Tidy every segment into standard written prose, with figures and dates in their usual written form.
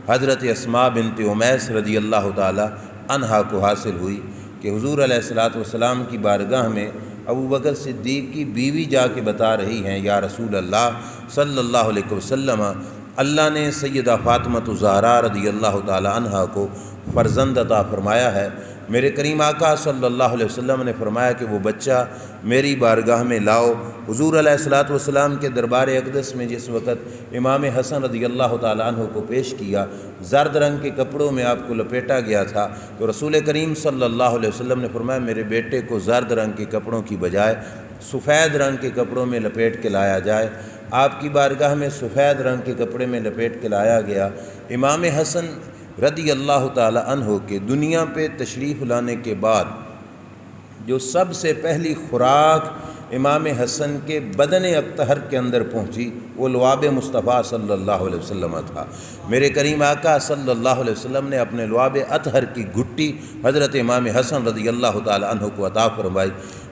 حضرت اسماء بنت امیس رضی اللہ تعالی عنہا کو حاصل ہوئی کہ حضور علیہ الصلوۃ والسلام کی بارگاہ میں ابو بکر صدیق کی بیوی جا کے بتا رہی ہیں، یا رسول اللہ صلی اللہ علیہ وسلم، اللہ نے سیدہ فاطمہ الزہرا رضی اللہ تعالی عنہا کو فرزند عطا فرمایا ہے۔ میرے کریم آقا صلی اللہ علیہ وسلم نے فرمایا کہ وہ بچہ میری بارگاہ میں لاؤ۔ حضور علیہ الصلوۃ والسلام کے دربار اقدس میں جس وقت امام حسن رضی اللہ تعالیٰ عنہ کو پیش کیا، زرد رنگ کے کپڑوں میں آپ کو لپیٹا گیا تھا، تو رسول کریم صلی اللہ علیہ وسلم نے فرمایا میرے بیٹے کو زرد رنگ کے کپڑوں کی بجائے سفید رنگ کے کپڑوں میں لپیٹ کے لایا جائے۔ آپ کی بارگاہ میں سفید رنگ کے کپڑے میں لپیٹ کے لایا گیا۔ امام حسن رضی اللہ تعالی عنہ کے دنیا پہ تشریف لانے کے بعد جو سب سے پہلی خوراک امام حسن کے بدن اطہر کے اندر پہنچی وہ لعاب مصطفیٰ صلی اللہ علیہ وسلم تھا۔ میرے کریم آقا صلی اللہ علیہ وسلم نے اپنے لعاب اطہر کی گھٹی حضرت امام حسن رضی اللہ تعالی عنہ کو عطا فرمائی۔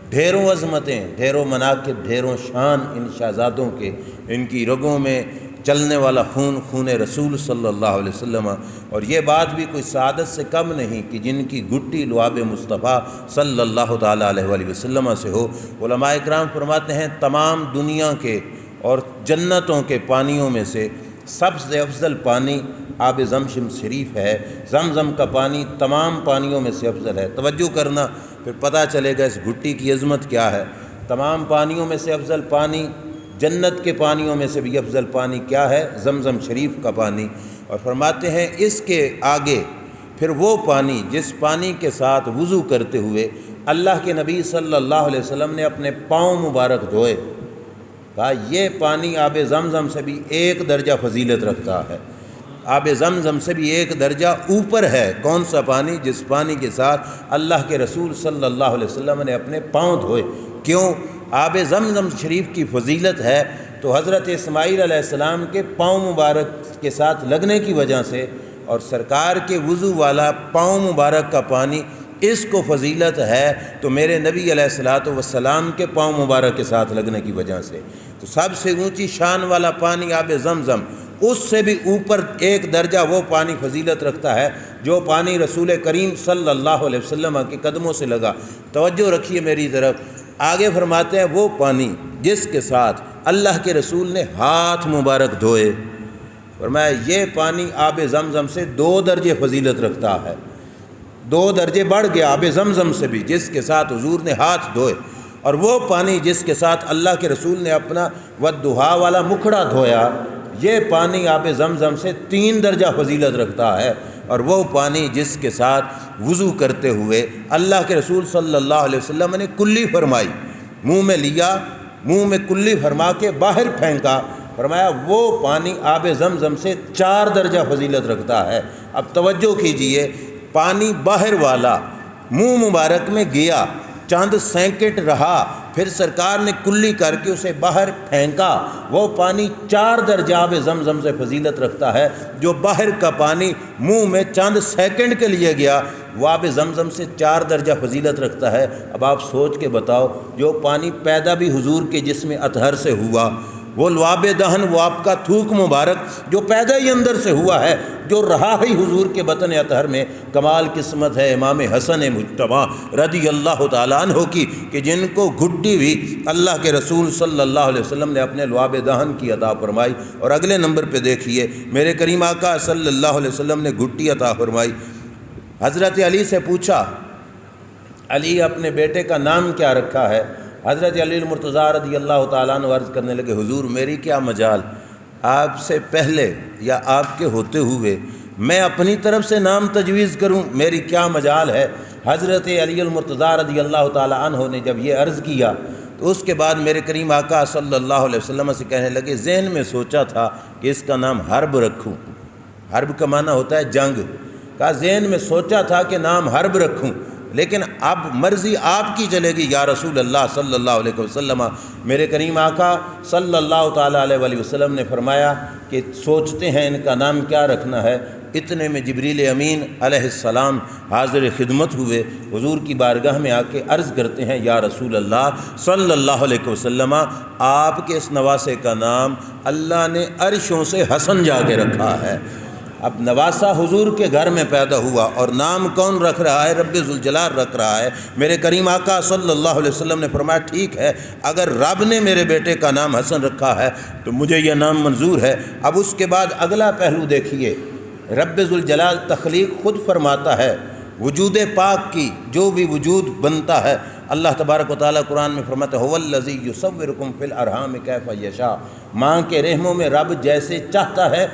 ڈھیروں عظمتیں، ڈھیروں مناقب، ڈھیروں شان ان شہزادوں کے، ان کی رگوں میں چلنے والا خون خون رسول صلی اللہ علیہ وسلم، اور یہ بات بھی کوئی سعادت سے کم نہیں کہ جن کی گھٹی لعاب مصطفیٰ صلی اللہ تعالیٰ علیہ وآلہ وسلم سے ہو۔ علماء اکرام فرماتے ہیں تمام دنیا کے اور جنتوں کے پانیوں میں سے سب سے افضل پانی آب زمزم شریف ہے۔ زمزم کا پانی تمام پانیوں میں سے افضل ہے۔ توجہ کرنا، پھر پتہ چلے گا اس گھٹی کی عظمت کیا ہے۔ تمام پانیوں میں سے افضل پانی، جنت کے پانیوں میں سے بھی افضل پانی کیا ہے؟ زمزم شریف کا پانی۔ اور فرماتے ہیں اس کے آگے پھر وہ پانی جس پانی کے ساتھ وضو کرتے ہوئے اللہ کے نبی صلی اللہ علیہ وسلم نے اپنے پاؤں مبارک دھوئے، کہا یہ پانی آب زمزم سے بھی ایک درجہ فضیلت رکھتا ہے، آب زمزم سے بھی ایک درجہ اوپر ہے۔ کون سا پانی؟ جس پانی کے ساتھ اللہ کے رسول صلی اللہ علیہ وسلم نے اپنے پاؤں دھوئے۔ کیوں؟ آب زمزم شریف کی فضیلت ہے تو حضرت اسماعیل علیہ السلام کے پاؤں مبارک کے ساتھ لگنے کی وجہ سے، اور سرکار کے وضو والا پاؤں مبارک کا پانی اس کو فضیلت ہے تو میرے نبی علیہ الصلوۃ والسلام کے پاؤں مبارک کے ساتھ لگنے کی وجہ سے، تو سب سے اونچی شان والا پانی آب زمزم، اس سے بھی اوپر ایک درجہ وہ پانی فضیلت رکھتا ہے جو پانی رسول کریم صلی اللہ علیہ وسلم کے قدموں سے لگا۔ توجہ رکھیے میری طرف، آگے فرماتے ہیں وہ پانی جس کے ساتھ اللہ کے رسول نے ہاتھ مبارک دھوئے، فرمایا یہ پانی آب زمزم سے 2 درجے فضیلت رکھتا ہے، 2 درجے بڑھ گیا آب زمزم سے بھی جس کے ساتھ حضور نے ہاتھ دھوئے۔ اور وہ پانی جس کے ساتھ اللہ کے رسول نے اپنا والضحیٰ والا مکھڑا دھویا، یہ پانی آب زمزم سے 3 درجہ فضیلت رکھتا ہے۔ اور وہ پانی جس کے ساتھ وضو کرتے ہوئے اللہ کے رسول صلی اللہ علیہ وسلم نے کلی فرمائی، منہ میں لیا، منہ میں کلی فرما کے باہر پھینکا، فرمایا وہ پانی آب زمزم سے 4 درجہ فضیلت رکھتا ہے۔ اب توجہ کیجئے، پانی باہر والا منہ مبارک میں گیا، چند سیکنڈ رہا، پھر سرکار نے کلی کر کے اسے باہر پھینکا، وہ پانی 4 درجہ آب زمزم سے فضیلت رکھتا ہے۔ جو باہر کا پانی منہ میں چند سیکنڈ کے لیے گیا وہ آب زمزم سے 4 درجہ فضیلت رکھتا ہے۔ اب آپ سوچ کے بتاؤ، جو پانی پیدا بھی حضور کے جسم اطہر سے ہوا، وہ لعاب دہن، وہ آپ کا تھوک مبارک جو پیدا ہی اندر سے ہوا ہے، جو رہا ہی حضور کے بطن اطہر میں، کمال قسمت ہے امام حسن مجتبیٰ رضی اللہ تعالیٰ عنہ کی کہ جن کو گھٹی بھی اللہ کے رسول صلی اللہ علیہ وسلم نے اپنے لعاب دہن کی عطا فرمائی۔ اور اگلے نمبر پہ دیکھیے، میرے کریم آقا صلی اللہ علیہ وسلم نے گھٹی عطا فرمائی۔ حضرت علی سے پوچھا، علی اپنے بیٹے کا نام کیا رکھا ہے؟ حضرت علی المرتضیٰ رضی اللہ تعالیٰ عنہ عرض کرنے لگے، حضور میری کیا مجال، آپ سے پہلے یا آپ کے ہوتے ہوئے میں اپنی طرف سے نام تجویز کروں، میری کیا مجال ہے۔ حضرت علی المرتضیٰ رضی اللہ تعالیٰ عنہ نے جب یہ عرض کیا تو اس کے بعد میرے کریم آقا صلی اللہ علیہ وسلم سے کہنے لگے، ذہن میں سوچا تھا کہ اس کا نام حرب رکھوں، حرب کا معنی ہوتا ہے جنگ، کہا ذہن میں سوچا تھا کہ نام حرب رکھوں، لیکن اب مرضی آپ کی چلے گی یا رسول اللہ صلی اللہ علیہ وسلم۔ میرے کریم آقا صلی اللہ تعالیٰ علیہ وآلہ وسلم نے فرمایا کہ سوچتے ہیں ان کا نام کیا رکھنا ہے۔ اتنے میں جبریل امین علیہ السلام حاضر خدمت ہوئے، حضور کی بارگاہ میں آ کے عرض کرتے ہیں، یا رسول اللہ صلی اللہ علیہ وسلم، آپ کے اس نواسے کا نام اللہ نے عرشوں سے حسن جا کے رکھا ہے۔ اب نواسا حضور کے گھر میں پیدا ہوا، اور نام کون رکھ رہا ہے؟ رب ذوالجلال رکھ رہا ہے۔ میرے کریم آقا صلی اللہ علیہ وسلم نے فرمایا ٹھیک ہے، اگر رب نے میرے بیٹے کا نام حسن رکھا ہے تو مجھے یہ نام منظور ہے۔ اب اس کے بعد اگلا پہلو دیکھیے، رب ذوالجلال تخلیق خود فرماتا ہے، وجود پاک کی جو بھی وجود بنتا ہے، اللہ تبارک و تعالیٰ قرآن میں فرماتا ہے هو الذی یصورکم فی الارحام کیف یشاء، ماں کے رحموں میں رب جیسے چاہتا ہے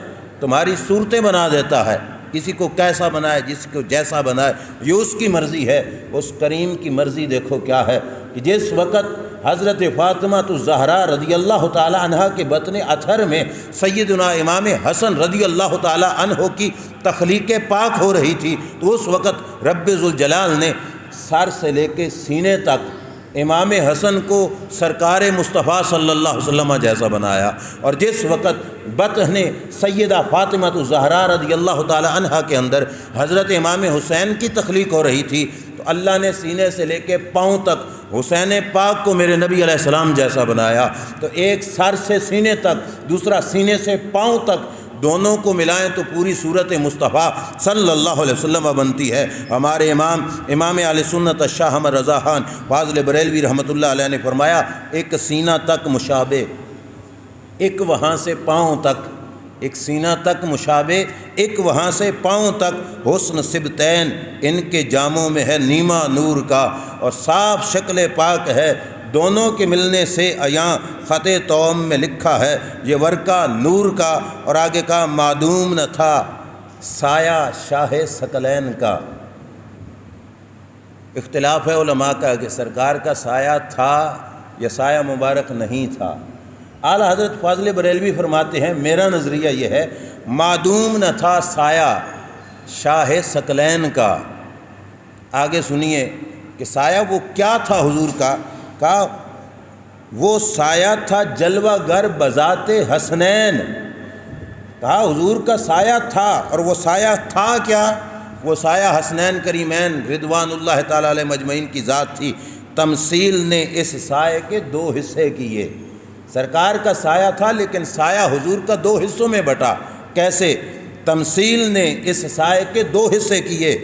تمہاری صورتیں بنا دیتا ہے، کسی کو کیسا بنائے، جس کو جیسا بنائے، یہ اس کی مرضی ہے۔ اس کریم کی مرضی دیکھو کیا ہے کہ جس وقت حضرت فاطمہ الزہرا رضی اللہ تعالی عنہ کے بطن اطہر میں سیدنا امام حسن رضی اللہ تعالی عنہ کی تخلیق پاک ہو رہی تھی، تو اس وقت رب ذوالجلال نے سر سے لے کے سینے تک امام حسن کو سرکار مصطفیٰ صلی اللہ علیہ وسلم جیسا بنایا۔ اور جس وقت بطن سیدہ فاطمہ الزہرا رضی اللہ تعالی عنہ کے اندر حضرت امام حسین کی تخلیق ہو رہی تھی، تو اللہ نے سینے سے لے کے پاؤں تک حسین پاک کو میرے نبی علیہ السلام جیسا بنایا۔ تو ایک سر سے سینے تک، دوسرا سینے سے پاؤں تک، دونوں کو ملائیں تو پوری صورت مصطفیٰ صلی اللہ علیہ وسلم بنتی ہے۔ ہمارے امام اہل سنت شاہ احمد رضا خان فاضل بریلوی رحمۃ اللہ علیہ نے فرمایا، ایک سینہ تک مشابہ، ایک وہاں سے پاؤں تک، ایک سینہ تک مشابہ، ایک وہاں سے پاؤں تک، حسن سبتین ان کے جاموں میں ہے نیما نور کا، اور صاف شکل پاک ہے، دونوں کے ملنے سے ایاں خط توم میں لکھا ہے یہ ورقہ نور کا، اور آگے کا معدوم نہ تھا سایہ شاہ ثقلین کا۔ اختلاف ہے علماء کا کہ سرکار کا سایہ تھا یا سایہ مبارک نہیں تھا۔ اعلیٰ حضرت فاضل بریلوی فرماتے ہیں میرا نظریہ یہ ہے معدوم نہ تھا سایہ شاہ ثقلین کا۔ آگے سنیے کہ سایہ وہ کیا تھا حضور کا، کہا وہ سایہ تھا جلوہ گر بذات حسنین۔ کہا حضور کا سایہ تھا، اور وہ سایہ تھا کیا؟ وہ سایہ حسنین کریمین رضوان اللہ تعالی علیہ مجمعین کی ذات تھی۔ تمثیل نے اس سایہ کے دو حصے کیے، سرکار کا سایہ تھا لیکن سایہ حضور کا دو حصوں میں بٹا۔ کیسے؟ تمثیل نے اس سایہ کے دو حصے کیے،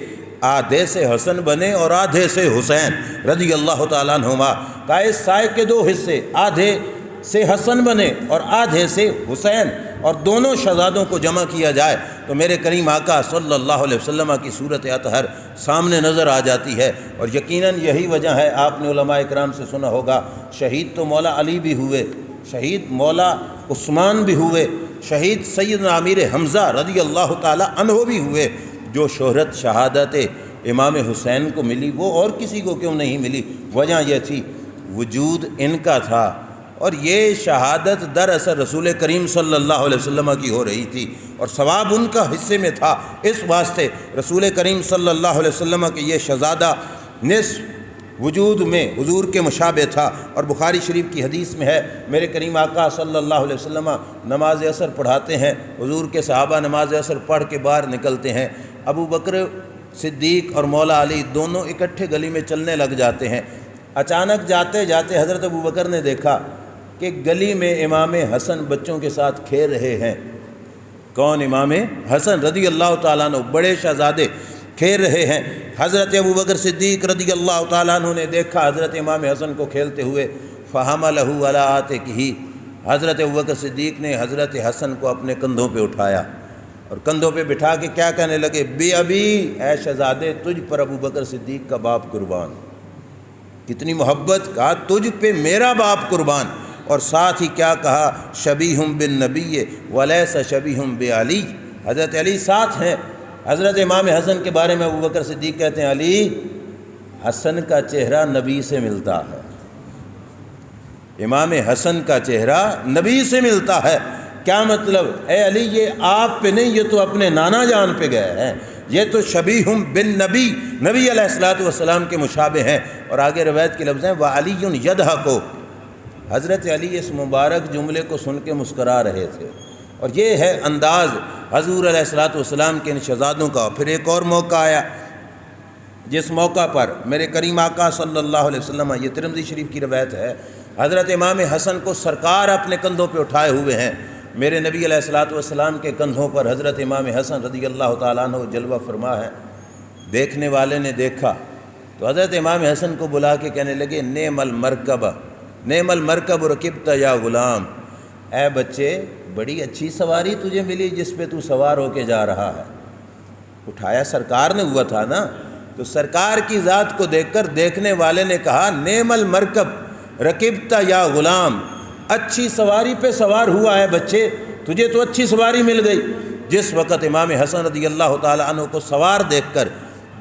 آدھے سے حسن بنے اور آدھے سے حسین رضی اللہ تعالیٰ عنہما۔ کہا اس سائے کے دو حصے، آدھے سے حسن بنے اور آدھے سے حسین، اور دونوں شہزادوں کو جمع کیا جائے تو میرے کریم آقا صلی اللہ علیہ وسلم کی صورت اطہر سامنے نظر آ جاتی ہے۔ اور یقیناً یہی وجہ ہے، آپ نے علماء اکرام سے سنا ہوگا، شہید تو مولا علی بھی ہوئے، شہید مولا عثمان بھی ہوئے، شہید سیدنا امیر حمزہ رضی اللہ تعالی عنہ بھی ہوئے۔ جو شہرت شہادت امام حسین کو ملی وہ اور کسی کو کیوں نہیں ملی؟ وجہ یہ تھی وجود ان کا تھا، اور یہ شہادت دراصل رسول کریم صلی اللہ علیہ وسلم کی ہو رہی تھی، اور ثواب ان کا حصے میں تھا۔ اس واسطے رسول کریم صلی اللہ علیہ وسلم کے یہ شہزادہ نصف وجود میں حضور کے مشابہ تھا۔ اور بخاری شریف کی حدیث میں ہے، میرے کریم آقا صلی اللہ علیہ وسلم نماز عصر پڑھاتے ہیں، حضور کے صحابہ نماز عصر پڑھ کے باہر نکلتے ہیں، ابو بکر صدیق اور مولا علی دونوں اکٹھے گلی میں چلنے لگ جاتے ہیں۔ اچانک جاتے جاتے حضرت ابو بکر نے دیکھا کہ گلی میں امام حسن بچوں کے ساتھ کھیل رہے ہیں۔ کون؟ امام حسن رضی اللہ تعالیٰ عنہ، بڑے شہزادے کھیل رہے ہیں۔ حضرت ابو بکر صدیق رضی اللہ تعالیٰ عنہ نے دیکھا حضرت امام حسن کو کھیلتے ہوئے، فحملہ علی عاتقہ، حضرت ابو بکر صدیق نے حضرت حسن کو اپنے کندھوں پہ اٹھایا اور کندھوں پہ بٹھا کے کیا کہنے لگے، بے ابی، اے شہزادے تجھ پر ابو بکر صدیق کا باپ قربان۔ کتنی محبت! کہا تجھ پہ میرا باپ قربان، اور ساتھ ہی کیا کہا، شبیہم بالنبی ولیس شبیہم بعلی، حضرت علی ساتھ ہیں۔ حضرت امام حسن کے بارے میں ابو بکر صدیق کہتے ہیں، علی حسن کا چہرہ نبی سے ملتا ہے، امام حسن کا چہرہ نبی سے ملتا ہے۔ کیا مطلب؟ اے علی یہ آپ پہ نہیں، یہ تو اپنے نانا جان پہ گئے ہیں، یہ تو شبیہم بالنبی، نبی علیہ الصلوۃ والسلام کے مشابہ ہیں۔ اور آگے روایت کے لفظ ہیں وعلی یضحک، حضرت علی اس مبارک جملے کو سن کے مسکرا رہے تھے، اور یہ ہے انداز حضور علیہ الصلوۃ والسلام کے ان شہزادوں کا۔ پھر ایک اور موقع آیا جس موقع پر میرے کریم آقا صلی اللہ علیہ وسلم، یہ ترمذی شریف کی روایت ہے، حضرت امام حسن کو سرکار اپنے کندھوں پہ اٹھائے ہوئے ہیں، میرے نبی علیہ الصلوۃ والسلام کے کندھوں پر حضرت امام حسن رضی اللہ تعالیٰ عنہ جلوہ فرما ہے۔ دیکھنے والے نے دیکھا تو حضرت امام حسن کو بلا کے کہنے لگے نعم المرکب رکبت یا غلام، اے بچے بڑی اچھی سواری تجھے ملی جس پہ تو سوار ہو کے جا رہا ہے۔ اٹھایا سرکار نے ہوا تھا نا، تو سرکار کی ذات کو دیکھ کر دیکھنے والے نے کہا نعم المرکب رکبت یا غلام، اچھی سواری پہ سوار ہوا ہے بچے، تجھے تو اچھی سواری مل گئی۔ جس وقت امام حسن رضی اللہ تعالیٰ عنہ کو سوار دیکھ کر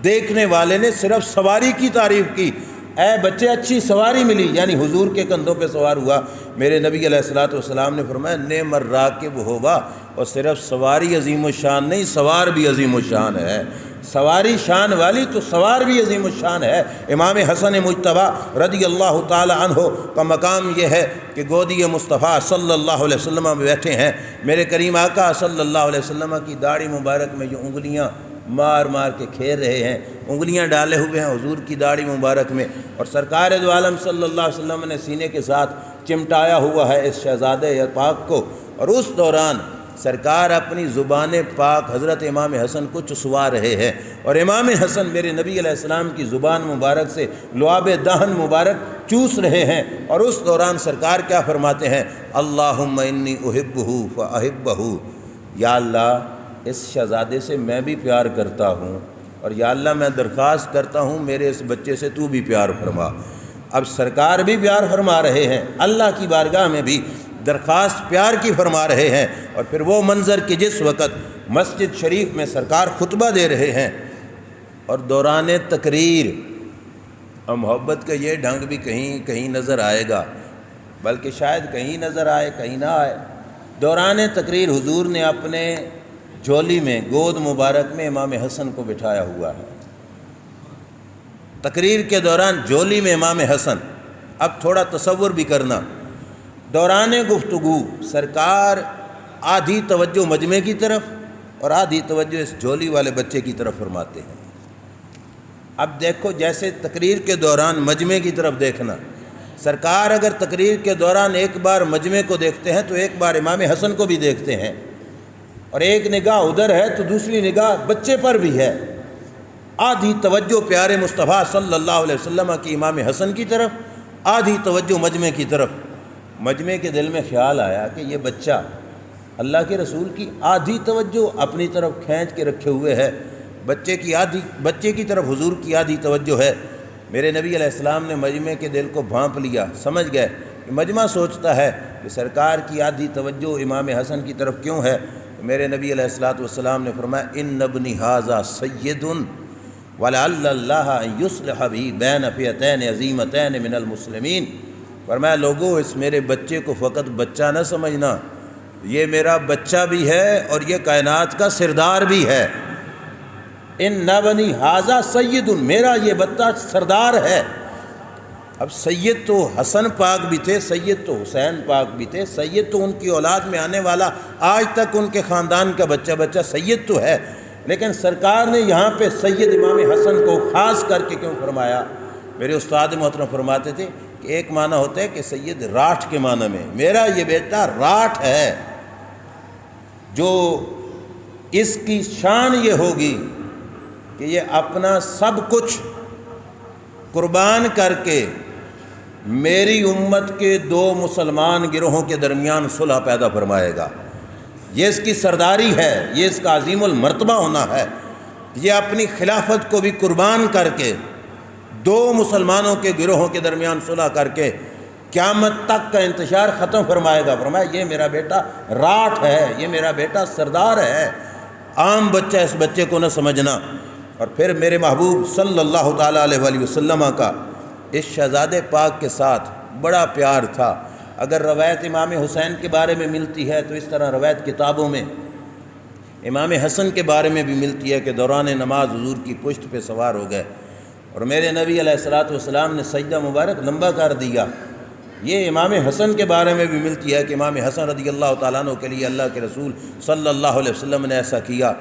دیکھنے والے نے صرف سواری کی تعریف کی، اے بچے اچھی سواری ملی، یعنی حضور کے کندھوں پہ سوار ہوا۔ میرے نبی علیہ الصلوۃ والسلام نے فرمایا نعم الراکب ہوا، اور صرف سواری عظیم الشان نہیں، سوار بھی عظیم الشان ہے۔ سواری شان والی تو سوار بھی عظیم الشان ہے۔ امام حسن مجتبیٰ رضی اللہ تعالی عنہ کا مقام یہ ہے کہ گودی مصطفیٰ صلی اللہ علیہ وسلم میں بیٹھے ہیں، میرے کریم آقا صلی اللہ علیہ وسلم کی داڑھی مبارک میں جو انگلیاں مار مار کے کھیر رہے ہیں، انگلیاں ڈالے ہوئے ہیں حضور کی داڑھی مبارک میں، اور سرکار دو عالم صلی اللہ علیہ وسلم نے سینے کے ساتھ چمٹایا ہوا ہے اس شہزادے پاک کو، اور اس دوران سرکار اپنی زبان پاک حضرت امام حسن کو چسوا رہے ہیں، اور امام حسن میرے نبی علیہ السلام کی زبان مبارک سے لعاب دہن مبارک چوس رہے ہیں، اور اس دوران سرکار کیا فرماتے ہیں اللہم انی احبہ فاحبہ، یا اللہ اس شہزادے سے میں بھی پیار کرتا ہوں، اور یا اللہ میں درخواست کرتا ہوں میرے اس بچے سے تو بھی پیار فرما۔ اب سرکار بھی پیار فرما رہے ہیں، اللہ کی بارگاہ میں بھی درخواست پیار کی فرما رہے ہیں، اور پھر وہ منظر کہ جس وقت مسجد شریف میں سرکار خطبہ دے رہے ہیں اور دوران تقریر، اور محبت کا یہ ڈھنگ بھی کہیں نظر آئے گا، بلکہ شاید کہیں نظر آئے کہیں نہ آئے۔ دوران تقریر حضور نے اپنے جھولی میں گود مبارک میں امام حسن کو بٹھایا ہوا ہے، تقریر کے دوران جھولی میں امام حسن۔ اب تھوڑا تصور بھی کرنا، دوران گفتگو سرکار آدھی توجہ مجمع کی طرف اور آدھی توجہ اس جھولی والے بچے کی طرف فرماتے ہیں۔ اب دیکھو جیسے تقریر کے دوران مجمع کی طرف دیکھنا، سرکار اگر تقریر کے دوران ایک بار مجمع کو دیکھتے ہیں تو ایک بار امام حسن کو بھی دیکھتے ہیں، اور ایک نگاہ ادھر ہے تو دوسری نگاہ بچے پر بھی ہے۔ آدھی توجہ پیارے مصطفیٰ صلی اللہ علیہ وسلم کی امام حسن کی طرف، آدھی توجہ مجمع کی طرف۔ مجمع کے دل میں خیال آیا کہ یہ بچہ اللہ کے رسول کی آدھی توجہ اپنی طرف کھینچ کے رکھے ہوئے ہے، بچے کی طرف حضور کی آدھی توجہ ہے۔ میرے نبی علیہ السلام نے مجمع کے دل کو بھانپ لیا، سمجھ گئے کہ مجمع سوچتا ہے کہ سرکار کی آدھی توجہ امام حسن کی طرف کیوں ہے۔ میرے نبی علیہ الصلوۃ والسلام نے فرمایا ان ابنی ھذا سید ولعل اللہ ان یصلح بہ بین فئتین عظیمتین من المسلمین۔ فرمایا لوگو اس میرے بچے کو فقط بچہ نہ سمجھنا، یہ میرا بچہ بھی ہے اور یہ کائنات کا سردار بھی ہے۔ ان ابنی ھذا سید، میرا یہ بچہ سردار ہے۔ اب سید تو حسن پاک بھی تھے، سید تو حسین پاک بھی تھے، سید تو ان کی اولاد میں آنے والا آج تک ان کے خاندان کا بچہ سید تو ہے، لیکن سرکار نے یہاں پہ سید امام حسن کو خاص کر کے کیوں فرمایا؟ میرے استاد محترم فرماتے تھے کہ ایک معنی ہوتا ہے کہ سید راٹھ کے معنی میں، میرا یہ بیٹا راٹھ ہے، جو اس کی شان یہ ہوگی کہ یہ اپنا سب کچھ قربان کر کے میری امت کے دو مسلمان گروہوں کے درمیان صلح پیدا فرمائے گا۔ یہ اس کی سرداری ہے، یہ اس کا عظیم المرتبہ ہونا ہے۔ یہ اپنی خلافت کو بھی قربان کر کے دو مسلمانوں کے گروہوں کے درمیان صلح کر کے قیامت تک کا انتشار ختم فرمائے گا۔ فرمایا یہ میرا بیٹا راٹھ ہے، یہ میرا بیٹا سردار ہے، عام بچہ اس بچے کو نہ سمجھنا۔ اور پھر میرے محبوب صلی اللہ تعالیٰ علیہ وآلہ وسلم کا اس شہزادے پاک کے ساتھ بڑا پیار تھا۔ اگر روایت امام حسین کے بارے میں ملتی ہے تو اس طرح روایت کتابوں میں امام حسن کے بارے میں بھی ملتی ہے کہ دوران نماز حضور کی پشت پہ سوار ہو گئے، اور میرے نبی علیہ الصلوۃ والسلام نے سجدہ مبارک لمبا کر دیا۔ یہ امام حسن کے بارے میں بھی ملتی ہے کہ امام حسن رضی اللہ تعالیٰ عنہ کے لیے اللہ کے رسول صلی اللہ علیہ وسلم نے ایسا کیا۔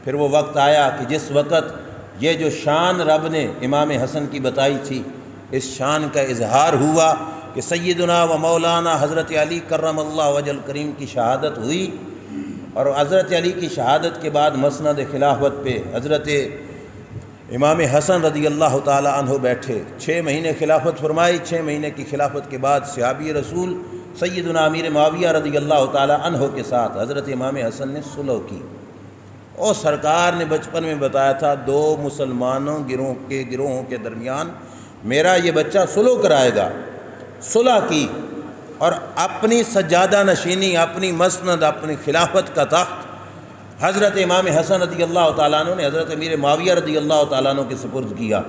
پھر وہ وقت آیا کہ جس وقت یہ جو شان رب نے امام حسن کی بتائی تھی، اس شان کا اظہار ہوا، کہ سیدنا و مولانا حضرت علی کرم اللہ وجہ الکریم کی شہادت ہوئی، اور حضرت علی کی شہادت کے بعد مسند خلافت پہ حضرت امام حسن رضی اللہ تعالی عنہ بیٹھے، 6 مہینے خلافت فرمائی۔ 6 مہینے کی خلافت کے بعد صحابی رسول سیدنا امیر معاویہ رضی اللہ تعالی عنہ کے ساتھ حضرت امام حسن نے صلح کی، اور سرکار نے بچپن میں بتایا تھا 2 مسلمانوں گروہوں کے درمیان میرا یہ بچہ صلح کرائے گا۔ صلح کی، اور اپنی سجادہ نشینی، اپنی مسند، اپنی خلافت کا تخت حضرت امام حسن رضی اللہ تعالیٰ عنہ نے حضرت امیر معاویہ رضی اللہ تعالیٰ عنہ کے سپرد کیا،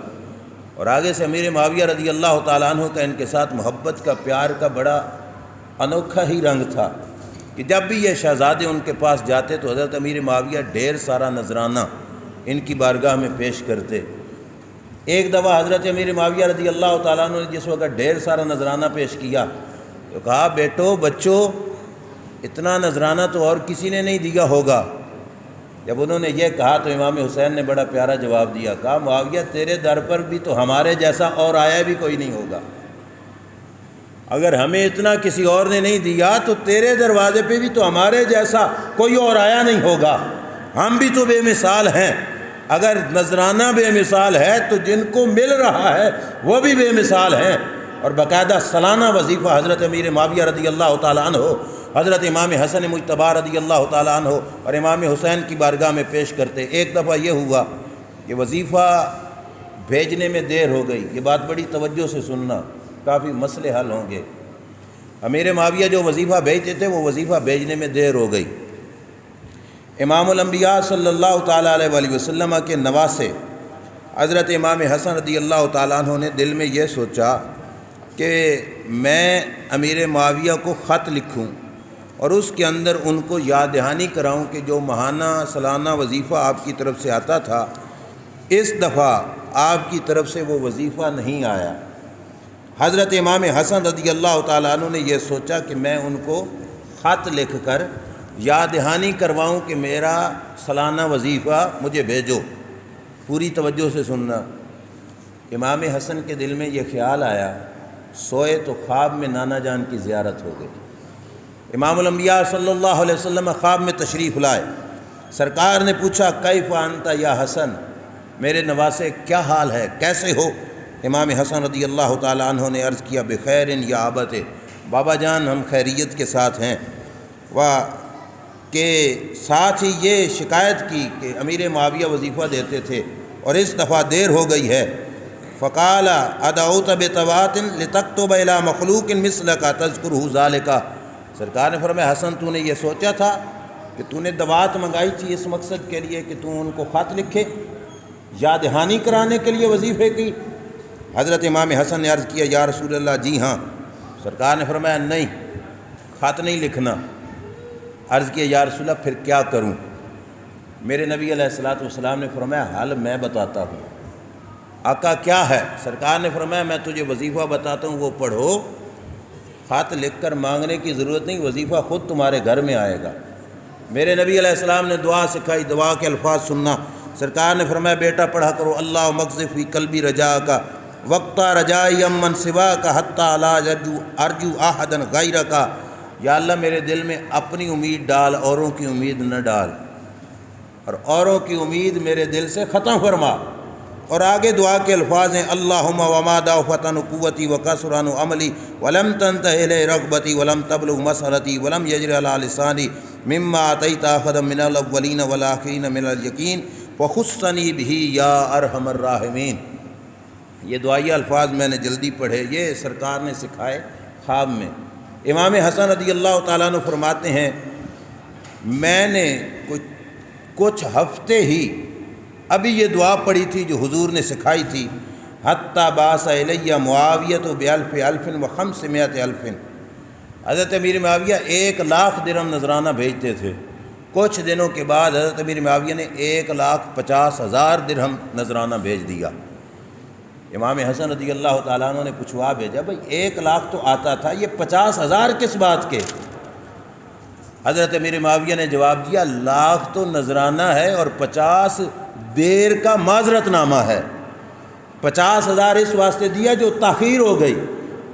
اور آگے سے امیر معاویہ رضی اللہ تعالیٰ عنہ کا ان کے ساتھ محبت کا، پیار کا بڑا انوکھا ہی رنگ تھا کہ جب بھی یہ شہزادے ان کے پاس جاتے تو حضرت امیر معاویہ ڈھیر سارا نذرانہ ان کی بارگاہ میں پیش کرتے۔ ایک دفعہ حضرت امیر معاویہ رضی اللہ تعالیٰ عنہ نے جس وقت ڈھیر سارا نذرانہ پیش کیا تو کہا، بیٹو بچوں، اتنا نذرانہ تو اور کسی نے نہیں دیا ہوگا۔ جب انہوں نے یہ کہا تو امام حسین نے بڑا پیارا جواب دیا، کہا معاویہ تیرے در پر بھی تو ہمارے جیسا اور آیا بھی کوئی نہیں ہوگا، اگر ہمیں اتنا کسی اور نے نہیں دیا تو تیرے دروازے پہ بھی تو ہمارے جیسا کوئی اور آیا نہیں ہوگا، ہم بھی تو بے مثال ہیں۔ اگر نذرانہ بے مثال ہے تو جن کو مل رہا ہے وہ بھی بے مثال ہیں۔ اور باقاعدہ سالانہ وظیفہ حضرت امیر معاویہ رضی اللہ تعالیٰ عنہ حضرت امام حسن مجتبیٰ رضی اللہ تعالیٰ عنہ اور امام حسین کی بارگاہ میں پیش کرتے۔ ایک دفعہ یہ ہوا کہ وظیفہ بھیجنے میں دیر ہو گئی، یہ بات بڑی توجہ سے سننا، کافی مسئلے حل ہوں گے۔ امیر معاویہ جو وظیفہ بھیجتے تھے وہ وظیفہ بھیجنے میں دیر ہو گئی۔ امام الانبیاء صلی اللہ تعالیٰ علیہ وآلہ وسلم کے نواسے حضرت امام حسن رضی اللہ تعالیٰ عنہ نے دل میں یہ سوچا کہ میں امیر معاویہ کو خط لکھوں اور اس کے اندر ان کو یاد دہانی کراؤں کہ جو ماہانہ سالانہ وظیفہ آپ کی طرف سے آتا تھا، اس دفعہ آپ کی طرف سے وہ وظیفہ نہیں آیا۔ حضرت امام حسن رضی اللہ تعالیٰ عنہ نے یہ سوچا کہ میں ان کو خط لکھ کر یاد دہانی کرواؤں کہ میرا سالانہ وظیفہ مجھے بھیجو۔ پوری توجہ سے سننا۔ امام حسن کے دل میں یہ خیال آیا، سوئے تو خواب میں نانا جان کی زیارت ہو گئی۔ امام الانبیاء صلی اللہ علیہ وسلم خواب میں تشریف لائے، سرکار نے پوچھا، کیف انت یا حسن، میرے نواسے کیا حال ہے، کیسے ہو؟ امام حسن رضی اللہ تعالیٰ عنہ نے عرض کیا، بخیر یا ابت، بابا جان ہم خیریت کے ساتھ ہیں۔ کہ ساتھ ہی یہ شکایت کی کہ امیر معاویہ وظیفہ دیتے تھے اور اس دفعہ دیر ہو گئی ہے۔ فقال ادعوت بطوات لتكتب الى مخلوق مثلك تذكره ذلك، سرکار نے فرمایا، حسن تو نے یہ سوچا تھا کہ تو نے دوات منگائی تھی اس مقصد کے لیے کہ تو ان کو خط لکھے یاد دہانی کرانے کے لیے وظیفے کی؟ حضرت امام حسن نے عرض کیا، یا رسول اللہ جی ہاں۔ سرکار نے فرمایا، نہیں، خط نہیں لکھنا۔ عرض کیا، یا رسول اللہ پھر کیا کروں؟ میرے نبی علیہ الصلوۃ والسلام نے فرمایا، حل میں بتاتا ہوں۔ آقا کیا ہے؟ سرکار نے فرمایا، میں تجھے وظیفہ بتاتا ہوں، وہ پڑھو، خط لکھ کر مانگنے کی ضرورت نہیں، وظیفہ خود تمہارے گھر میں آئے گا۔ میرے نبی علیہ السلام نے دعا سکھائی، دعا کے الفاظ سننا۔ سرکار نے فرمایا، بیٹا پڑھا کرو، اللہ مقذف فی قلبی رجا کا وقتا رجائی امن سوا کا حتیٰ لا ارجو احدا غیر کا، یا اللہ میرے دل میں اپنی امید ڈال، اوروں کی امید نہ ڈال، اور اوروں کی امید میرے دل سے ختم فرما۔ اور آگے دعا کے الفاظ ہیں، اللہم وما ضعفت قوتی وکثر عملی ولم تنتہ الیہ رغبتی ولم تبلغ مسألتی ولم یجر علی لسانی مما آتیت احدا من الاولین والآخرین من الیقین وخصنی بہ یا ارحم الراحمین۔ یہ دعائیہ الفاظ میں نے جلدی پڑھے، یہ سرکار نے سکھائے خواب میں۔ امام حسن رضی اللہ تعالیٰ عنہ فرماتے ہیں، میں نے کچھ ہفتے ہی ابھی یہ دعا پڑھی تھی جو حضور نے سکھائی تھی، حتیٰ بعث الیہ معاویۃ بألف ألف و500 ألف، حضرت امیر معاویہ 1,00,000 درہم نذرانہ بھیجتے تھے۔ کچھ دنوں کے بعد حضرت امیر معاویہ نے 1,50,000 درہم نذرانہ بھیج دیا۔ امام حسن رضی اللہ تعالیٰ عنہ نے پوچھوا بھیجا، بھائی 1,00,000 تو آتا تھا، یہ 50,000 کس بات کے؟ حضرت امیر معاویہ نے جواب دیا، 1,00,000 تو نذرانہ ہے اور 50 دیر کا معذرت نامہ ہے۔ 50,000 اس واسطے دیا جو تاخیر ہو گئی،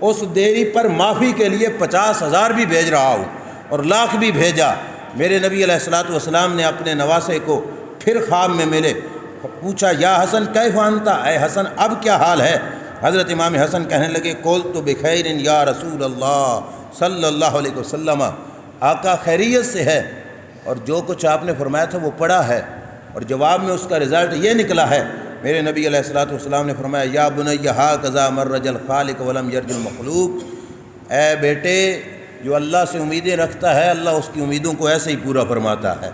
اس دیری پر معافی کے لیے 50,000 بھی بھیج رہا ہوں اور لاکھ بھی بھیجا۔ میرے نبی علیہ الصلوۃ والسلام نے اپنے نواسے کو پھر خواب میں ملے، پوچھا یا حسن کیف انت، اے حسن اب کیا حال ہے؟ حضرت امام حسن کہنے لگے قلت بخیر یا رسول اللہ صلی اللہ علیہ وسلم، آقا خیریت سے ہے، اور جو کچھ آپ نے فرمایا تھا وہ پڑھا ہے، اور جواب میں اس کا رزلٹ یہ نکلا ہے۔ میرے نبی علیہ الصلوۃ والسلام نے فرمایا یا بنی ھکذا من رجا الخالق ولم یرج المخلوق، اے بیٹے جو اللہ سے امیدیں رکھتا ہے اللہ اس کی امیدوں کو ایسے ہی پورا فرماتا ہے،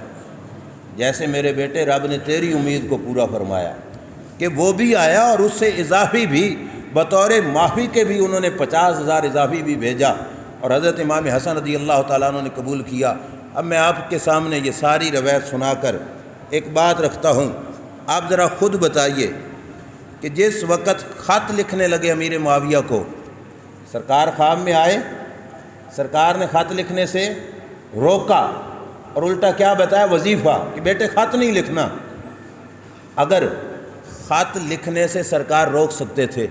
جیسے میرے بیٹے رب نے تیری امید کو پورا فرمایا، کہ وہ بھی آیا اور اس سے اضافی بھی بطور معافی کے بھی انہوں نے 50,000 اضافی بھی بھیجا، اور حضرت امام حسن رضی اللہ تعالیٰ عنہ نے قبول کیا۔ اب میں آپ کے سامنے یہ ساری روایت سنا کر ایک بات رکھتا ہوں، آپ ذرا خود بتائیے کہ جس وقت خط لکھنے لگے امیر معاویہ کو، سرکار خواب میں آئے، سرکار نے خط لکھنے سے روکا اور الٹا کیا بتایا؟ وظیفہ، کہ بیٹے خط نہیں لکھنا۔ اگر خط لکھنے سے سرکار روک سکتے تھے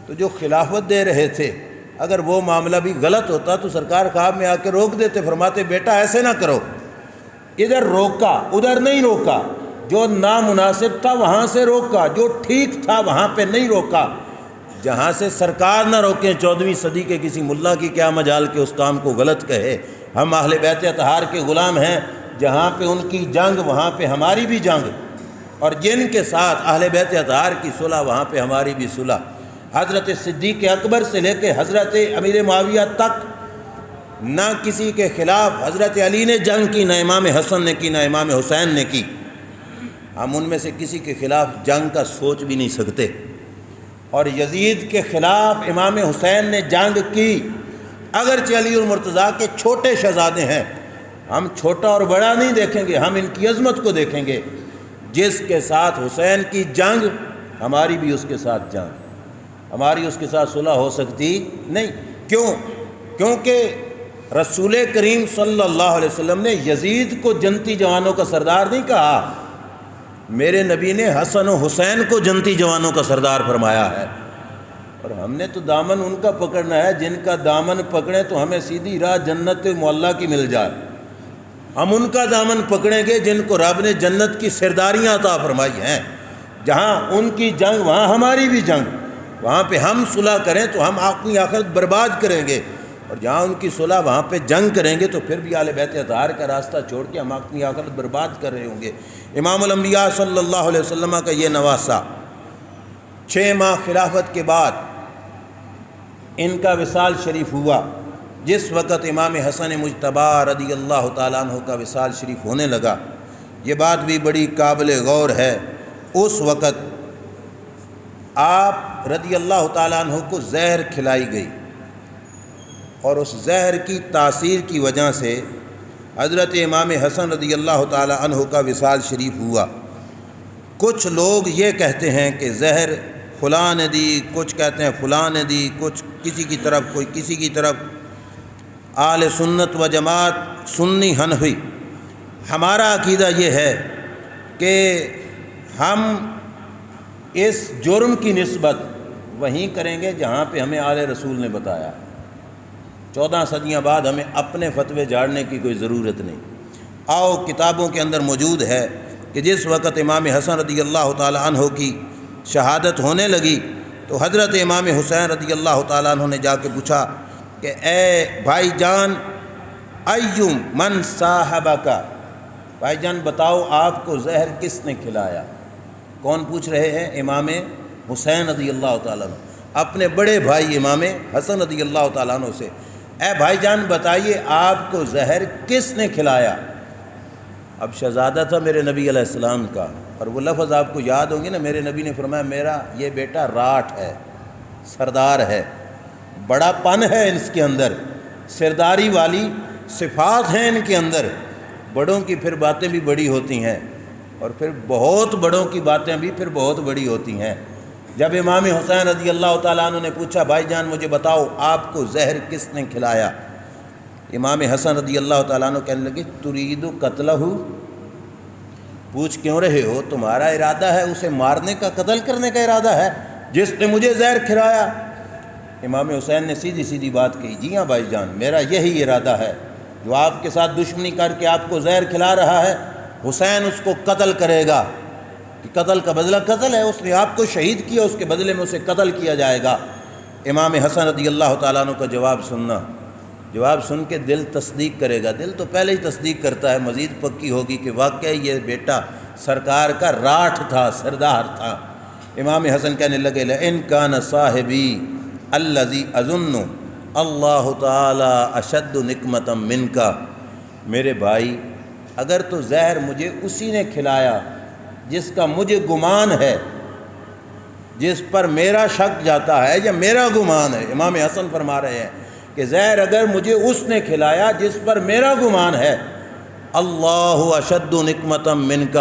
تو جو خلافت دے رہے تھے اگر وہ معاملہ بھی غلط ہوتا تو سرکار خواب میں آ کے روک دیتے، فرماتے بیٹا ایسے نہ کرو، ادھر روکا ادھر نہیں روکا، جو نامناسب تھا وہاں سے روکا، جو ٹھیک تھا وہاں پہ نہیں روکا۔ جہاں سے سرکار نہ روکیں 14ویں صدی کے کسی ملا کی کیا مجال کہ اس کام کو غلط کہے۔ ہم اہل بیت اطہار کے غلام ہیں، جہاں پہ ان کی جنگ وہاں پہ ہماری بھی جنگ، اور جن کے ساتھ اہل بیت اطہار کی صلح وہاں پہ ہماری بھی صلح۔ حضرت صدیق اکبر سے لے کے حضرت امیر معاویہ تک نہ کسی کے خلاف حضرت علی نے جنگ کی، نہ امام حسن نے کی، نہ امام حسین نے کی۔ ہم ان میں سے کسی کے خلاف جنگ کا سوچ بھی نہیں سکتے، اور یزید کے خلاف امام حسین نے جنگ کی، اگرچہ علی المرتضیٰ کے چھوٹے شہزادے ہیں۔ ہم چھوٹا اور بڑا نہیں دیکھیں گے، ہم ان کی عظمت کو دیکھیں گے۔ جس کے ساتھ حسین کی جنگ ہماری بھی اس کے ساتھ جنگ، ہماری اس کے ساتھ صلح ہو سکتی نہیں۔ کیوں؟ کیونکہ رسول کریم صلی اللہ علیہ وسلم نے یزید کو جنتی جوانوں کا سردار نہیں کہا، میرے نبی نے حسن و حسین کو جنتی جوانوں کا سردار فرمایا ہے، اور ہم نے تو دامن ان کا پکڑنا ہے جن کا دامن پکڑیں تو ہمیں سیدھی راہ جنت معلیٰ کی مل جائے۔ ہم ان کا دامن پکڑیں گے جن کو رب نے جنت کی سرداریاں عطا فرمائی ہیں۔ جہاں ان کی جنگ وہاں ہماری بھی جنگ، وہاں پہ ہم صلح کریں تو ہم اپنی آخرت برباد کریں گے، اور جہاں ان کی صلح وہاں پہ جنگ کریں گے تو پھر بھی اہل بیت اطہار کا راستہ چھوڑ کے ہم اپنی آخرت برباد کر رہے ہوں گے۔ امام الانبیاء صلی اللہ علیہ وسلم کا یہ نواسہ 6 ماہ خلافت کے بعد ان کا وصال شریف ہوا۔ جس وقت امام حسن مجتبی رضی اللہ تعالیٰ عنہ کا وصال شریف ہونے لگا، یہ بات بھی بڑی قابل غور ہے، اس وقت آپ رضی اللہ تعالیٰ عنہ کو زہر کھلائی گئی، اور اس زہر کی تاثیر کی وجہ سے حضرت امام حسن رضی اللہ تعالیٰ عنہ کا وصال شریف ہوا۔ کچھ لوگ یہ کہتے ہیں کہ زہر فلاں نے دی، کچھ کہتے ہیں فلاں نے دی، کچھ کسی کی طرف کوئی کسی کی طرف۔ اہل سنت و جماعت سنی حنفی، ہمارا عقیدہ یہ ہے کہ ہم اس جرم کی نسبت وہیں کریں گے جہاں پہ ہمیں آل رسول نے بتایا۔ 14 صدیاں بعد ہمیں اپنے فتوے جھاڑنے کی کوئی ضرورت نہیں۔ آؤ کتابوں کے اندر موجود ہے کہ جس وقت امام حسن رضی اللہ تعالیٰ عنہ کی شہادت ہونے لگی تو حضرت امام حسین رضی اللہ تعالیٰ عنہ نے جا کے پوچھا کہ اے بھائی جان، ایُّم من صاحبک، بھائی جان بتاؤ آپ کو زہر کس نے کھلایا؟ کون پوچھ رہے ہیں؟ امام حسین رضی اللہ تعالیٰ عنہ اپنے بڑے بھائی امام حسن رضی اللہ تعالیٰ عنہ سے، اے بھائی جان بتائیے آپ کو زہر کس نے کھلایا؟ اب شہزادہ تھا میرے نبی علیہ السلام کا، اور وہ لفظ آپ کو یاد ہوں گے نا، میرے نبی نے فرمایا میرا یہ بیٹا راٹھ ہے، سردار ہے، بڑا پن ہے اس کے اندر، سرداری والی صفات ہیں ان کے اندر۔ بڑوں کی پھر باتیں بھی بڑی ہوتی ہیں، اور پھر بہت بڑوں کی باتیں بھی پھر بہت بڑی ہوتی ہیں۔ جب امام حسین رضی اللہ تعالیٰ عنہ نے پوچھا بھائی جان مجھے بتاؤ آپ کو زہر کس نے کھلایا، امام حسن رضی اللہ تعالیٰ عنہ کہنے لگے ترید قتلہ، پوچھ کیوں رہے ہو؟ تمہارا ارادہ ہے اسے مارنے کا، قتل کرنے کا ارادہ ہے جس نے مجھے زہر کھلایا؟ امام حسین نے سیدھی سیدھی بات کہی، جی ہاں بھائی جان، میرا یہی ارادہ ہے، جو آپ کے ساتھ دشمنی کر کے آپ کو زہر کھلا رہا ہے، حسین اس کو قتل کرے گا، کہ قتل کا بدلہ قتل ہے، اس نے آپ کو شہید کیا، اس کے بدلے میں اسے قتل کیا جائے گا۔ امام حسن رضی اللہ تعالیٰ عنہ کا جواب سننا، جواب سن کے دل تصدیق کرے گا، دل تو پہلے ہی تصدیق کرتا ہے، مزید پکی ہوگی کہ واقعی یہ بیٹا سرکار کا راٹھ تھا، سردار تھا۔ امام حسن کہنے لگے لئن کان صاحبی الذی اظن اللہ تعالی اشد نقمتا منک، میرے بھائی اگر تو زہر مجھے اسی نے کھلایا جس کا مجھے گمان ہے، جس پر میرا شک جاتا ہے یا میرا گمان ہے، امام حسن فرما رہے ہیں کہ زہر اگر مجھے اس نے کھلایا جس پر میرا گمان ہے، اللہ اشد نقمتا منک،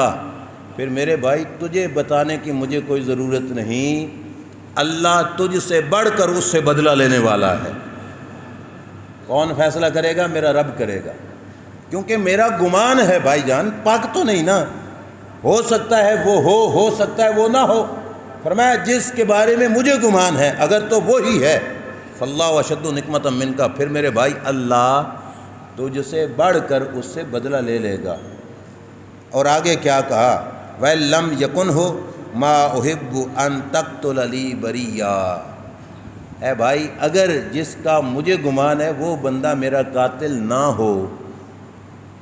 پھر میرے بھائی تجھے بتانے کی مجھے کوئی ضرورت نہیں، اللہ تجھ سے بڑھ کر اس سے بدلہ لینے والا ہے۔ کون فیصلہ کرے گا؟ میرا رب کرے گا، کیونکہ میرا گمان ہے بھائی جان، پاک تو نہیں نا، ہو سکتا ہے وہ ہو سکتا ہے وہ نہ ہو، فرمایا جس کے بارے میں مجھے گمان ہے اگر تو وہی ہے، فاللہ اشد نقمتا منک، پھر میرے بھائی اللہ تجھ سے بڑھ کر اس سے بدلہ لے لے گا۔ اور آگے کیا کہا؟ وَلَمْ يَكُنْهُ مَا أُحِبُّ أَن تَقْتُلَ لِي بَرِيًّا، اے بھائی اگر جس کا مجھے گمان ہے وہ بندہ میرا قاتل نہ ہو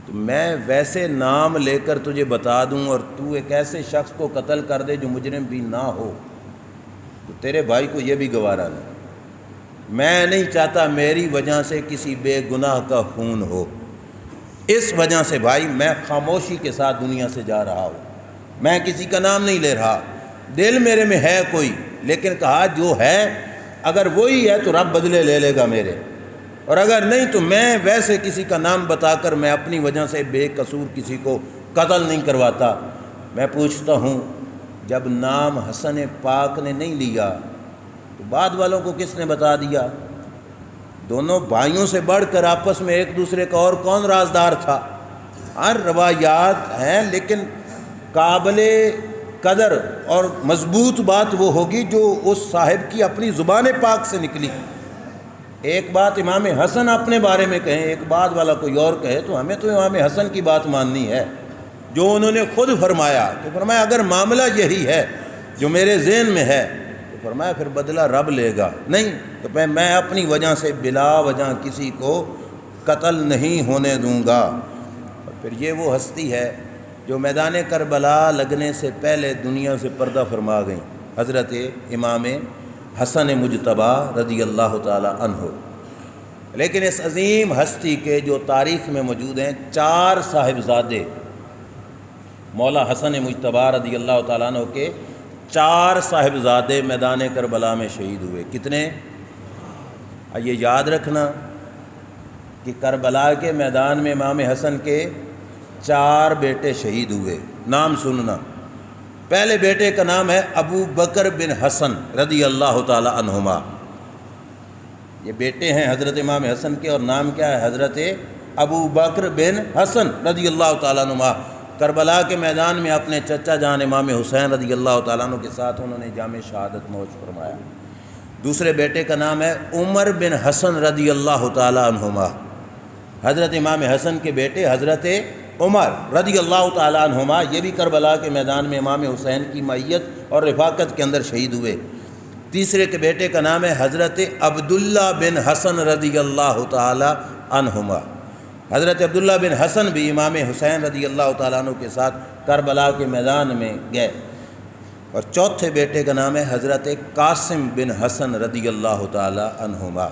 تو میں ویسے نام لے کر تجھے بتا دوں اور تو ایک ایسے شخص کو قتل کر دے جو مجرم بھی نہ ہو، تو تیرے بھائی کو یہ بھی گوارا نہیں۔ میں نہیں چاہتا میری وجہ سے کسی بے گناہ کا خون ہو، اس وجہ سے بھائی میں خاموشی کے ساتھ دنیا سے جا رہا ہوں، میں کسی کا نام نہیں لے رہا، دل میرے میں ہے کوئی، لیکن کہا جو ہے اگر وہی ہے تو رب بدلے لے لے گا میرے، اور اگر نہیں تو میں ویسے کسی کا نام بتا کر میں اپنی وجہ سے بے قصور کسی کو قتل نہیں کرواتا۔ میں پوچھتا ہوں جب نام حسن پاک نے نہیں لیا تو بعد والوں کو کس نے بتا دیا؟ دونوں بھائیوں سے بڑھ کر آپس میں ایک دوسرے کا اور کون رازدار تھا؟ ہر روایات ہیں، لیکن قابل قدر اور مضبوط بات وہ ہوگی جو اس صاحب کی اپنی زبان پاک سے نکلی۔ ایک بات امام حسن اپنے بارے میں کہیں، ایک بات والا کوئی اور کہے، تو ہمیں تو امام حسن کی بات ماننی ہے جو انہوں نے خود فرمایا، کہ فرمایا اگر معاملہ یہی ہے جو میرے ذہن میں ہے تو فرمایا پھر بدلہ رب لے گا، نہیں تو میں اپنی وجہ سے بلا وجہ کسی کو قتل نہیں ہونے دوں گا۔ اور پھر یہ وہ ہستی ہے جو میدان کربلا لگنے سے پہلے دنیا سے پردہ فرما گئیں، حضرت امام حسن مجتبی رضی اللہ تعالی عنہ۔ لیکن اس عظیم ہستی کے جو تاریخ میں موجود ہیں 4 صاحبزادے، مولا حسن مجتبی رضی اللہ تعالیٰ عنہ کے 4 صاحبزادے میدان کربلا میں شہید ہوئے۔ کتنے؟ یہ یاد رکھنا کہ کربلا کے میدان میں امام حسن کے 4 بیٹے شہید ہوئے، نام سننا۔ پہلے بیٹے کا نام ہے ابو بکر بن حسن رضی اللہ تعالی عنہما، یہ بیٹے ہیں حضرت امام حسن کے، اور نام کیا ہے؟ حضرت ابو بکر بن حسن رضی اللہ تعالیٰ عنہما۔ کربلا کے میدان میں اپنے چچا جان امام حسین رضی اللہ تعالیٰ عنہ کے ساتھ انہوں نے جام شہادت نوش فرمایا۔ دوسرے بیٹے کا نام ہے عمر بن حسن رضی اللہ تعالیٰ عنہما، حضرت امام حسن کے بیٹے حضرت عمر رضی اللہ تعالیٰ عنہما، یہ بھی کربلا کے میدان میں امام حسین کی معیت اور رفاقت کے اندر شہید ہوئے۔ تیسرے کے بیٹے کا نام ہے حضرت عبداللہ بن حسن رضی اللہ تعالیٰ عنہما، حضرت عبداللہ بن حسن بھی امام حسین رضی اللہ تعالیٰ عنہ کے ساتھ کربلا کے میدان میں گئے۔ اور چوتھے بیٹے کا نام ہے حضرت قاسم بن حسن رضی اللہ تعالیٰ عنہما،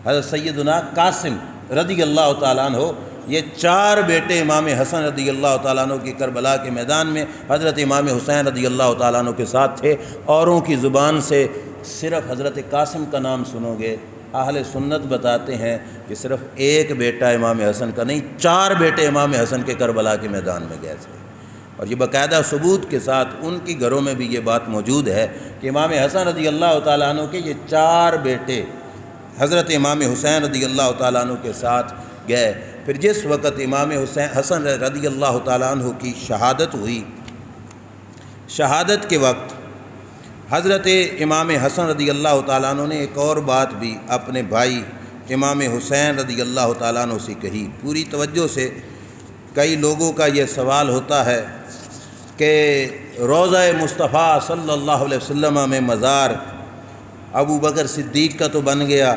حضرت سیدنا قاسم رضی اللہ تعالیٰ عنہ۔ یہ 4 بیٹے امام حسن رضی اللہ تعالیٰ عنہ کی کربلا کے میدان میں حضرت امام حسین رضی اللہ تعالیٰ عنہ کے ساتھ تھے۔ اوروں کی زبان سے صرف حضرت قاسم کا نام سنو گے، اہل سنت بتاتے ہیں کہ صرف ایک بیٹا امام حسن کا نہیں، 4 بیٹے امام حسن کے کربلا کے میدان میں گئے تھے، اور یہ باقاعدہ ثبوت کے ساتھ ان کی گھروں میں بھی یہ بات موجود ہے کہ امام حسن رضی اللہ تعالیٰ عنہ کے یہ 4 بیٹے حضرت امام حسین رضی اللہ تعالیٰ عنہ کے ساتھ گئے۔ پھر جس وقت امام حسن رضی اللہ تعالیٰ عنہ کی شہادت ہوئی، شہادت کے وقت حضرت امام حسن رضی اللہ تعالیٰ عنہ نے ایک اور بات بھی اپنے بھائی امام حسین رضی اللہ تعالیٰ عنہ سے کہی۔ پوری توجہ سے، کئی لوگوں کا یہ سوال ہوتا ہے کہ روضہ مصطفیٰ صلی اللہ علیہ وسلم میں مزار ابو بکر صدیق کا تو بن گیا،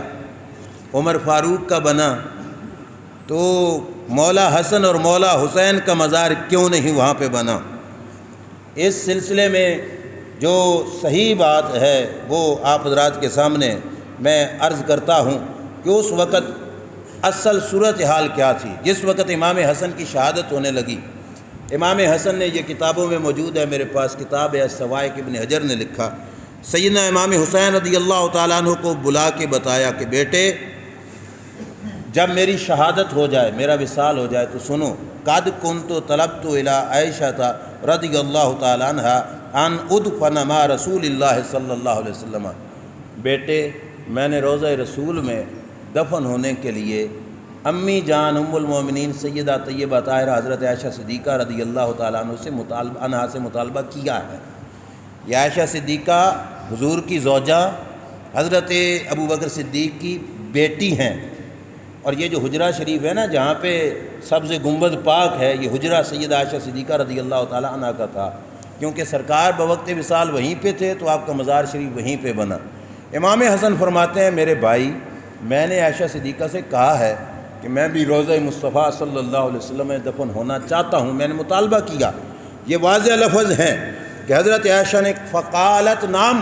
عمر فاروق کا بنا، تو مولا حسن اور مولا حسین کا مزار کیوں نہیں وہاں پہ بنا؟ اس سلسلے میں جو صحیح بات ہے وہ آپ حضرات کے سامنے میں عرض کرتا ہوں کہ اس وقت اصل صورتحال کیا تھی۔ جس وقت امام حسن کی شہادت ہونے لگی، امام حسن نے، یہ کتابوں میں موجود ہے، میرے پاس کتاب ہے سوائق ابن حجر نے لکھا، سیدنا امام حسین رضی اللہ تعالیٰ عنہ کو بلا کے بتایا کہ بیٹے جب میری شہادت ہو جائے، میرا وصال ہو جائے تو سنو، قد کنت طلبت الی عائشہ رضی اللہ تعالیٰ عنہ ان ادفن مع رسول اللہ صلی اللہ علیہ وسلم، بیٹے میں نے روضہ رسول میں دفن ہونے کے لیے امی جان ام المومنین سیدہ طیبہ طاہرہ حضرت عائشہ صدیقہ رضی اللہ تعالیٰ عنہ سے مطالبہ کیا ہے۔ یہ عائشہ صدیقہ حضور کی زوجہ حضرت ابو بکر صدیق کی بیٹی ہیں، اور یہ جو حجرہ شریف ہے نا جہاں پہ سبز گنبد پاک ہے، یہ حجرہ سیدہ عائشہ صدیقہ رضی اللہ تعالیٰ عنہ کا تھا، کیونکہ سرکار بوقت وصال وہیں پہ تھے تو آپ کا مزار شریف وہیں پہ بنا۔ امام حسن فرماتے ہیں میرے بھائی، میں نے عائشہ صدیقہ سے کہا ہے کہ میں بھی روضہ مصطفیٰ صلی اللہ علیہ وسلم میں دفن ہونا چاہتا ہوں، میں نے مطالبہ کیا۔ یہ واضح لفظ ہیں کہ حضرت عائشہ نے فقالت نام،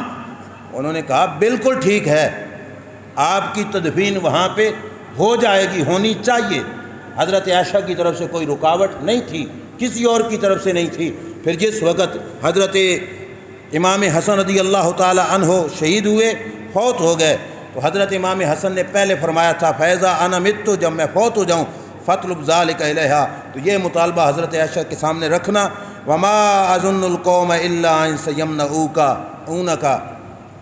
انہوں نے کہا بالکل ٹھیک ہے، آپ کی تدفین وہاں پہ ہو جائے گی، ہونی چاہیے۔ حضرت عائشہ کی طرف سے کوئی رکاوٹ نہیں تھی، کسی اور کی طرف سے نہیں تھی۔ پھر جس وقت حضرت امام حسن رضی اللہ تعالی عنہ شہید ہوئے، فوت ہو گئے، تو حضرت امام حسن نے پہلے فرمایا تھا فیضا انا مت، جب میں فوت ہو جاؤں فاطلب ذالک الیہا، تو یہ مطالبہ حضرت عائشہ کے سامنے رکھنا۔ وما اظن القوم الا ان سیمنعونک،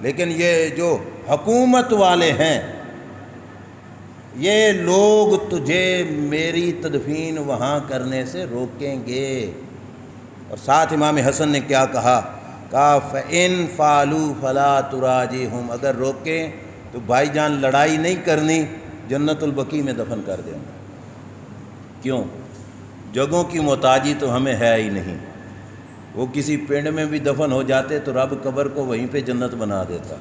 لیکن یہ جو حکومت والے ہیں یہ لوگ تجھے میری تدفین وہاں کرنے سے روکیں گے۔ اور ساتھ امام حسن نے کیا کہا فَإِن فَعَلُوا فَلَا تُرَاجِعْهُمْ، اگر روکیں تو بھائی جان لڑائی نہیں کرنی، جنت البقیع میں دفن کر دیں۔ کیوں؟ جگہوں کی محتاجی تو ہمیں ہے ہی نہیں، وہ کسی پنڈ میں بھی دفن ہو جاتے تو رب قبر کو وہیں پہ جنت بنا دیتا۔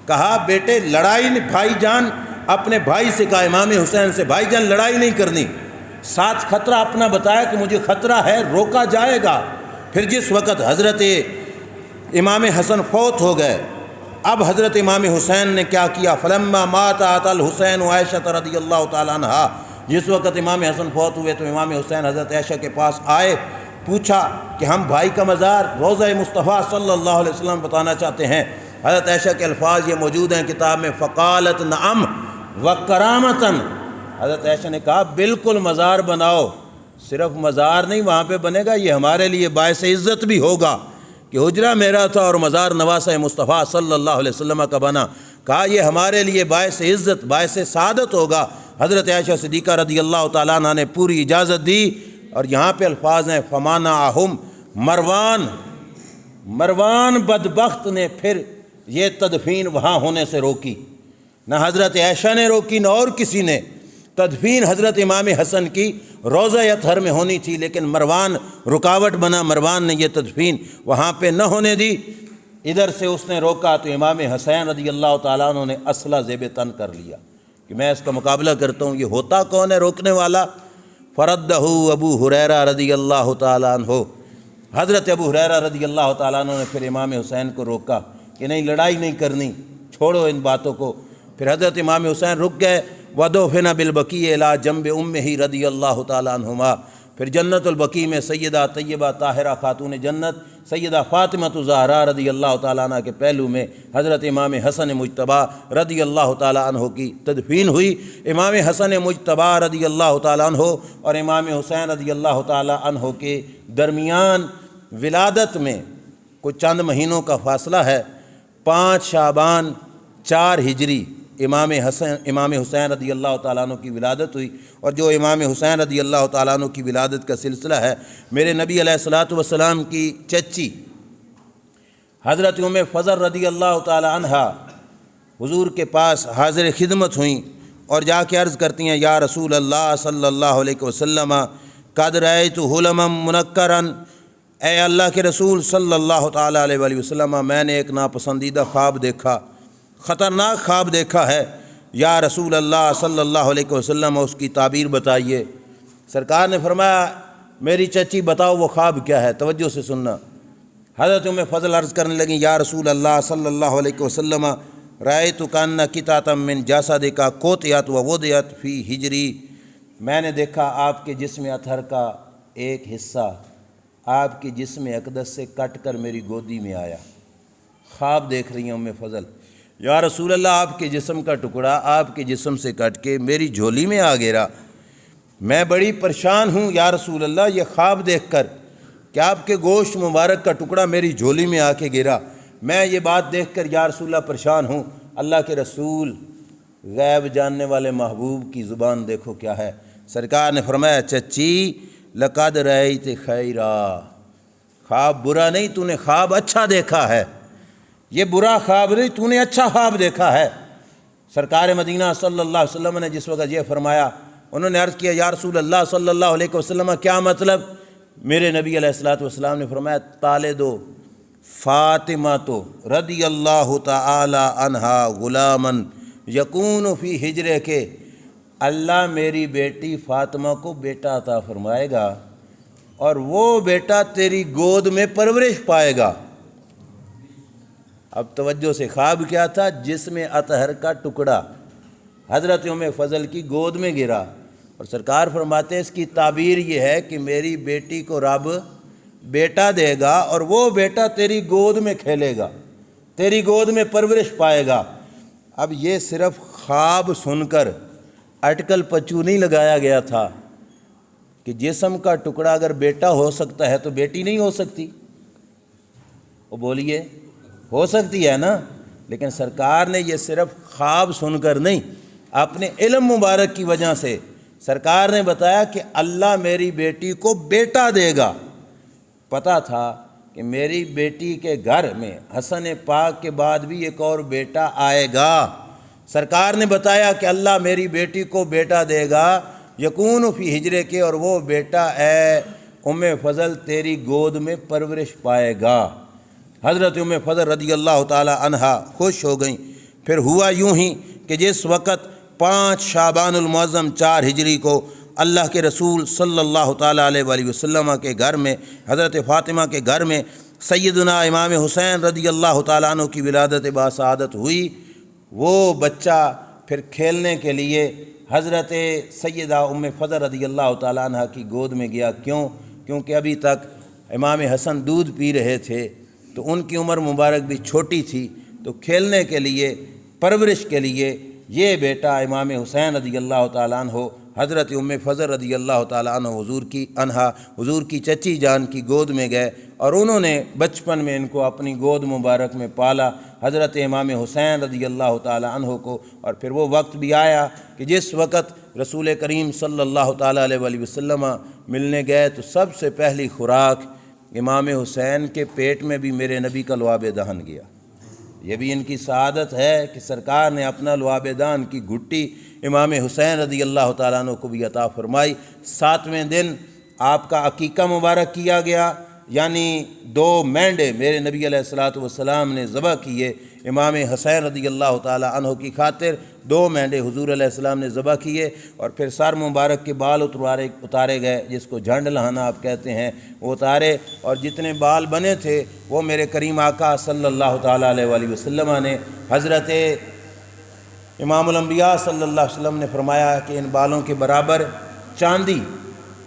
کہا بیٹے لڑائی نہیں، بھائی جان اپنے بھائی سے کہا، امام حسین سے، بھائی جان لڑائی نہیں کرنی، ساتھ خطرہ اپنا بتایا کہ مجھے خطرہ ہے، روکا جائے گا۔ پھر جس وقت حضرت امام حسن فوت ہو گئے، اب حضرت امام حسین نے کیا کیا، فلما مات آت الحسین عائشہ رضی اللہ تعالیٰ عنہ، جس وقت امام حسن فوت ہوئے تو امام حسین حضرت عائشہ کے پاس آئے، پوچھا کہ ہم بھائی کا مزار روضہ مصطفیٰ صلی اللہ علیہ وسلم بتانا چاہتے ہیں۔ حضرت عائشہ کے الفاظ یہ موجود ہیں کتاب میں، فقالت نعم وکرامتاً، حضرت عائشہ نے کہا بالکل مزار بناؤ، صرف مزار نہیں وہاں پہ بنے گا، یہ ہمارے لیے باعث عزت بھی ہوگا کہ حجرہ میرا تھا اور مزار نواسہ مصطفیٰ صلی اللہ علیہ وسلم کا بنا۔ کہا یہ ہمارے لیے باعث عزت، باعث سعادت ہوگا۔ حضرت عائشہ صدیقہ رضی اللہ تعالیٰ عنہ نے پوری اجازت دی، اور یہاں پہ الفاظ ہیں فمانعہم، مروان بدبخت نے پھر یہ تدفین وہاں ہونے سے روکی، نہ حضرت عائشہ نے روکی نہ اور کسی نے۔ تدفین حضرت امام حسن کی روضہ اطہر میں ہونی تھی، لیکن مروان رکاوٹ بنا، مروان نے یہ تدفین وہاں پہ نہ ہونے دی، ادھر سے اس نے روکا، تو امام حسین رضی اللہ تعالیٰ عنہ نے اسلحہ زیب تن کر لیا کہ میں اس کا مقابلہ کرتا ہوں۔ یہ ہوتا کون ہے روکنے والا؟ فردہ ابو ہریرہ رضی اللہ تعالیٰ عنہ، حضرت ابو ہریرہ رضی اللہ تعالیٰ عنہ نے پھر امام حسین کو روکا کہ نہیں لڑائی نہیں کرنی، چھوڑو ان باتوں کو۔ پھر حضرت امام حسین رک گئے، وَدُفِنَ بِالْبَقِيعِ إِلَىٰ جَنبِ أُمِّهِ رضی اللہ تعالیٰ عنہما، پھر جنت البقیع میں سیدہ طیبہ طاہرہ خاتون جنت سیدہ فاطمہ الزہراء رضی اللہ تعالیٰ عنہ کے پہلو میں حضرت امام حسن مجتبیٰ رضی اللہ تعالیٰ عنہ کی تدفین ہوئی۔ امام حسن مجتبیٰ رضی اللہ تعالیٰ عنہ اور امام حسین رضی اللہ تعالیٰ عنہ کے درمیان ولادت میں کچھ چند مہینوں کا فاصلہ ہے۔ 5 شعبان 4 ہجری امام حسین رضی اللہ تعالیٰ عنہ کی ولادت ہوئی، اور جو امام حسین رضی اللہ تعالیٰ عنہ کی ولادت کا سلسلہ ہے، میرے نبی علیہ الصلوۃ والسلام کی چچی حضرت ام فضل رضی اللہ تعالی عنہا حضور کے پاس حاضر خدمت ہوئیں اور جا کے عرض کرتی ہیں، یا رسول اللہ صلی اللہ علیہ وسلم قد رأیت حلما منکرا، اے اللہ کے رسول صلی اللہ تعالیٰ علیہ وآلہ وسلم، میں نے ایک ناپسندیدہ خواب دیکھا، خطرناک خواب دیکھا ہے، یا رسول اللہ صلی اللہ علیہ وسلم اس کی تعبیر بتائیے۔ سرکار نے فرمایا، میری چچی بتاؤ وہ خواب کیا ہے، توجہ سے سننا۔ حضرت ام فضل عرض کرنے لگیں، یا رسول اللہ صلی اللہ علیہ وسلم رأیت کأن قطعۃ من جسدک قطعت ووضعت فی حجری، میں نے دیکھا آپ کے جسم اطہر کا ایک حصہ آپ کی جسم اقدس سے کٹ کر میری گودی میں آیا۔ خواب دیکھ رہی ہیں ام فضل، یا رسول اللہ آپ کے جسم کا ٹکڑا آپ کے جسم سے کٹ کے میری جھولی میں آ گرا، میں بڑی پریشان ہوں یا رسول اللہ یہ خواب دیکھ کر کہ آپ کے گوشت مبارک کا ٹکڑا میری جھولی میں آ کے گرا، میں یہ بات دیکھ کر یا رسول اللہ پریشان ہوں۔ اللہ کے رسول غیب جاننے والے محبوب کی زبان دیکھو کیا ہے، سرکار نے فرمایا، چچی لقد رأیت خیرا، خواب برا نہیں، تو نے خواب اچھا دیکھا ہے، یہ برا خواب نہیں، تو نے اچھا خواب دیکھا ہے۔ سرکار مدینہ صلی اللہ علیہ وسلم نے جس وقت یہ فرمایا، انہوں نے عرض کیا، یا رسول اللہ صلی اللہ علیہ وسلم کیا مطلب؟ میرے نبی علیہ الصلوۃ والسلام نے فرمایا، طالد فاطمہ تو رضی اللہ تعالی عنہا غلاما یکون فی حجرے کے، اللہ میری بیٹی فاطمہ کو بیٹا عطا فرمائے گا اور وہ بیٹا تیری گود میں پرورش پائے گا۔ اب توجہ سے، خواب کیا تھا؟ جسم اطہر کا ٹکڑا حضرت ام فضل کی گود میں گرا، اور سرکار فرماتے ہیں اس کی تعبیر یہ ہے کہ میری بیٹی کو رب بیٹا دے گا اور وہ بیٹا تیری گود میں کھیلے گا، تیری گود میں پرورش پائے گا۔ اب یہ صرف خواب سن کر اٹکل پچو نہیں لگایا گیا تھا کہ جسم کا ٹکڑا اگر بیٹا ہو سکتا ہے تو بیٹی نہیں ہو سکتی؟ وہ بولیے، ہو سکتی ہے نا؟ لیکن سرکار نے یہ صرف خواب سن کر نہیں، اپنے علم مبارک کی وجہ سے سرکار نے بتایا کہ اللہ میری بیٹی کو بیٹا دے گا۔ پتہ تھا کہ میری بیٹی کے گھر میں حسن پاک کے بعد بھی ایک اور بیٹا آئے گا، سرکار نے بتایا کہ اللہ میری بیٹی کو بیٹا دے گا، یکون فی حجرے کے، اور وہ بیٹا اے ام فضل تیری گود میں پرورش پائے گا۔ حضرت ام فضل رضی اللہ تعالی عنہا خوش ہو گئیں۔ پھر ہوا یوں ہی کہ جس وقت 5 شعبان المعظم 4 ہجری کو اللہ کے رسول صلی اللہ تعالیٰ علیہ وآلہ وسلم کے گھر میں، حضرت فاطمہ کے گھر میں سیدنا امام حسین رضی اللہ تعالیٰ عنہ کی ولادت باسعادت ہوئی، وہ بچہ پھر کھیلنے کے لیے حضرت سیدہ ام فضل رضی اللہ تعالیٰ عنہ کی گود میں گیا۔ کیونکہ ابھی تک امام حسن دودھ پی رہے تھے تو ان کی عمر مبارک بھی چھوٹی تھی، تو کھیلنے کے لیے، پرورش کے لیے یہ بیٹا امام حسین رضی اللہ تعالیٰ عنہ حضرت ام فضل رضی اللہ تعالیٰ عنہ حضور کی چچی جان کی گود میں گئے، اور انہوں نے بچپن میں ان کو اپنی گود مبارک میں پالا، حضرت امام حسین رضی اللہ تعالیٰ عنہ کو۔ اور پھر وہ وقت بھی آیا کہ جس وقت رسول کریم صلی اللہ تعالیٰ علیہ وآلہ وسلم ملنے گئے تو سب سے پہلی خوراک امام حسین کے پیٹ میں بھی میرے نبی کا لعاب دہن گیا۔ یہ بھی ان کی سعادت ہے کہ سرکار نے اپنا لعاب دہن کی گھٹی امام حسین رضی اللہ تعالیٰ عنہ کو بھی عطا فرمائی۔ 7ویں دن آپ کا عقیقہ مبارک کیا گیا، یعنی 2 مینڈے میرے نبی علیہ الصلوۃ والسلام نے ذبح کیے امام حسین رضی اللہ تعالیٰ عنہ کی خاطر، 2 مینڈے حضور علیہ السلام نے ذبح کیے، اور پھر سر مبارک کے بال اتارے گئے، جس کو جھنڈ لہانا آپ کہتے ہیں، وہ اتارے، اور جتنے بال بنے تھے وہ میرے کریم آقا صلی اللہ تعالیٰ علیہ وآلہ وسلم نے حضرت امام الانبیاء صلی اللہ علیہ وسلم نے فرمایا کہ ان بالوں کے برابر چاندی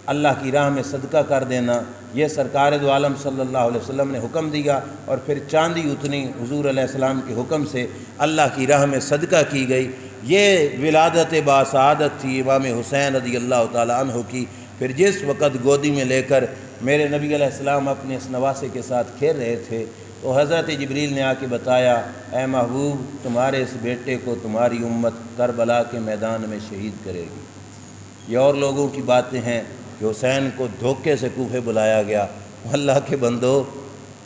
اللہ کی راہ میں صدقہ کر دینا، یہ سرکار دو عالم صلی اللہ علیہ وسلم نے حکم دیا، اور پھر چاندی اتنی حضور علیہ السلام کے حکم سے اللہ کی راہ میں صدقہ کی گئی۔ یہ ولادت باسعادت تھی امام حسین رضی اللہ تعالیٰ عنہ کی۔ پھر جس وقت گودی میں لے کر میرے نبی علیہ السلام اپنے اس نواسے کے ساتھ کھیل رہے تھے تو حضرت جبریل نے آ کے بتایا، اے محبوب تمہارے اس بیٹے کو تمہاری امت کربلا کے میدان میں شہید کرے گی۔ یہ اور لوگوں کی باتیں ہیں کہ حسین کو دھوکے سے کوفے بلایا گیا۔ اللہ کے بندو،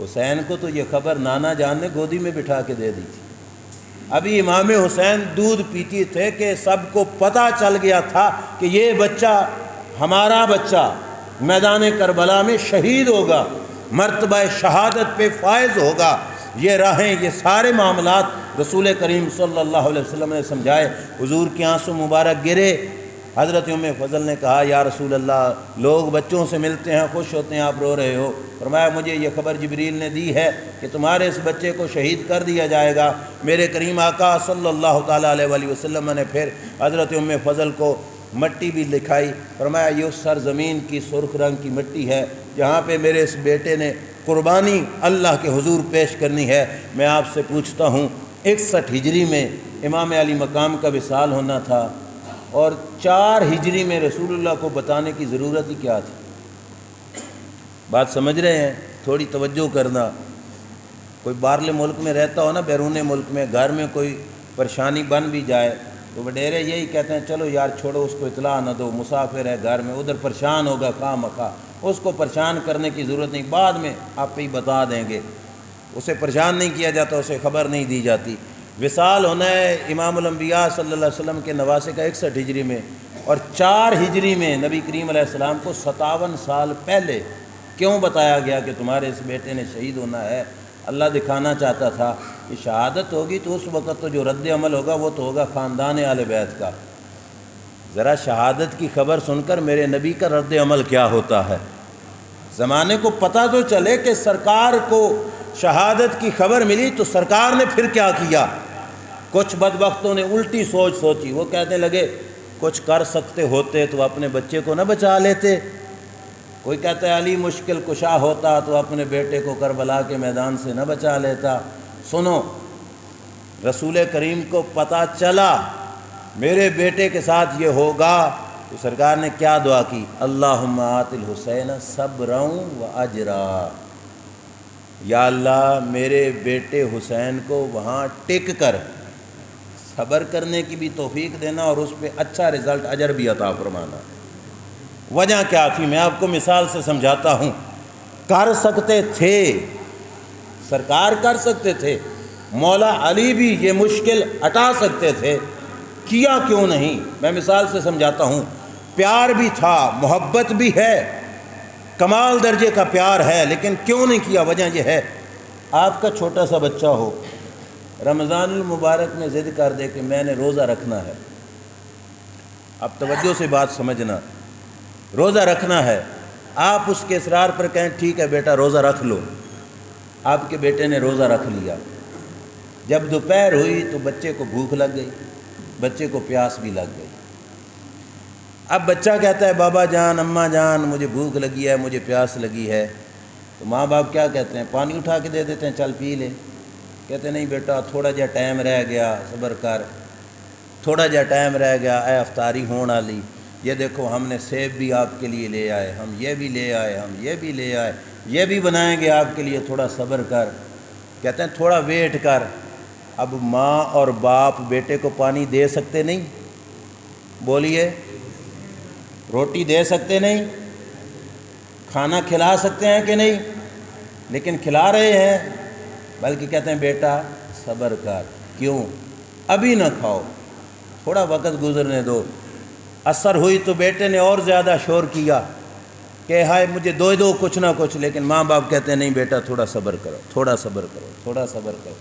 حسین کو تو یہ خبر نانا جان نے گودی میں بٹھا کے دے دی تھی۔ ابھی امام حسین دودھ پیتی تھے کہ سب کو پتہ چل گیا تھا کہ یہ بچہ ہمارا بچہ میدان کربلا میں شہید ہوگا، مرتبہ شہادت پہ فائز ہوگا۔ یہ راہیں، یہ سارے معاملات رسول کریم صلی اللہ علیہ وسلم نے سمجھائے۔ حضور کے آنسو مبارک گرے۔ حضرت ام فضل نے کہا یا رسول اللہ، لوگ بچوں سے ملتے ہیں، خوش ہوتے ہیں، آپ رو رہے ہو۔ فرمایا مجھے یہ خبر جبریل نے دی ہے کہ تمہارے اس بچے کو شہید کر دیا جائے گا۔ میرے کریم آقا صلی اللہ تعالیٰ علیہ وآلہ وسلم نے پھر حضرت ام فضل کو مٹی بھی دکھائی۔ فرمایا یہ اس سرزمین کی سرخ رنگ کی مٹی ہے جہاں پہ میرے اس بیٹے نے قربانی اللہ کے حضور پیش کرنی ہے۔ میں آپ سے پوچھتا ہوں، 61 ہجری میں امام علی مقام کا وصال ہونا تھا اور 4 ہجری میں رسول اللہ کو بتانے کی ضرورت ہی کیا تھی؟ بات سمجھ رہے ہیں؟ تھوڑی توجہ کرنا۔ کوئی باہرلے ملک میں رہتا ہو نا، بیرون ملک میں، گھر میں کوئی پریشانی بن بھی جائے تو وڈیرے یہی کہتے ہیں چلو یار چھوڑو، اس کو اطلاع نہ دو، مسافر ہے گھر میں، ادھر پریشان ہوگا خواہ مخواہ، اس کو پریشان کرنے کی ضرورت نہیں، بعد میں آپ پہ ہی بتا دیں گے۔ اسے پریشان نہیں کیا جاتا، اسے خبر نہیں دی جاتی۔ وصال ہونا ہے امام الانبیاء صلی اللہ علیہ وسلم کے نواسے کا 61 ہجری میں، اور 4 ہجری میں نبی کریم علیہ السلام کو 57 سال پہلے کیوں بتایا گیا کہ تمہارے اس بیٹے نے شہید ہونا ہے؟ اللہ دکھانا چاہتا تھا کہ شہادت ہوگی تو اس وقت تو جو رد عمل ہوگا وہ تو ہوگا خاندان اہل بیت کا۔ ذرا شہادت کی خبر سن کر میرے نبی کا رد عمل کیا ہوتا ہے، زمانے کو پتہ تو چلے کہ سرکار کو شہادت کی خبر ملی تو سرکار نے پھر کیا کیا۔ کچھ بدبختوں نے الٹی سوچ سوچی، وہ کہنے لگے کچھ کر سکتے ہوتے تو اپنے بچے کو نہ بچا لیتے۔ کوئی کہتا ہے علی مشکل کشا ہوتا تو اپنے بیٹے کو کربلا کے میدان سے نہ بچا لیتا۔ سنو، رسول کریم کو پتہ چلا میرے بیٹے کے ساتھ یہ ہوگا تو سرکار نے کیا دعا کی؟ اللہم آت الحسین صبرا و اجرا، یا اللہ میرے بیٹے حسین کو وہاں ٹک کر صبر کرنے کی بھی توفیق دینا اور اس پہ اچھا رزلٹ اجر بھی عطا فرمانا۔ وجہ کیا تھی میں آپ کو مثال سے سمجھاتا ہوں۔ کر سکتے تھے، سرکار کر سکتے تھے، مولا علی بھی یہ مشکل ہٹا سکتے تھے، کیا کیوں نہیں؟ میں مثال سے سمجھاتا ہوں۔ پیار بھی تھا، محبت بھی ہے، کمال درجے کا پیار ہے، لیکن کیوں نہیں کیا؟ وجہ یہ ہے، آپ کا چھوٹا سا بچہ ہو، رمضان المبارک میں ضد کر دے کہ میں نے روزہ رکھنا ہے۔ اب توجہ سے بات سمجھنا، روزہ رکھنا ہے، آپ اس کے اصرار پر کہیں ٹھیک ہے بیٹا روزہ رکھ لو۔ آپ کے بیٹے نے روزہ رکھ لیا، جب دوپہر ہوئی تو بچے کو بھوک لگ گئی، بچے کو پیاس بھی لگ گئی۔ اب بچہ کہتا ہے بابا جان، اماں جان، مجھے بھوک لگی ہے، مجھے پیاس لگی ہے۔ تو ماں باپ کیا کہتے ہیں؟ پانی اٹھا کے دے دیتے ہیں، چل پی لے۔ کہتے نہیں بیٹا تھوڑا جہا ٹائم رہ گیا، صبر کر، تھوڑا جہا ٹائم رہ گیا، اے افطاری ہون والی، یہ دیکھو ہم نے سیب بھی آپ کے لیے لے آئے، ہم یہ بھی لے آئے، ہم یہ بھی لے آئے، یہ بھی بنائیں گے آپ کے لیے، تھوڑا صبر کر۔ کہتے ہیں تھوڑا ویٹ کر۔ اب ماں اور باپ بیٹے کو پانی دے سکتے نہیں؟ بولیے، روٹی دے سکتے نہیں؟ کھانا کھلا سکتے ہیں کہ نہیں؟ لیکن کھلا رہے ہیں، بلکہ کہتے ہیں بیٹا صبر کر۔ کیوں؟ ابھی نہ کھاؤ، تھوڑا وقت گزرنے دو۔ عصر ہوئی تو بیٹے نے اور زیادہ شور کیا کہ ہائے مجھے دو کچھ نہ کچھ، لیکن ماں باپ کہتے ہیں نہیں بیٹا تھوڑا صبر کرو، تھوڑا صبر کرو، تھوڑا صبر کرو۔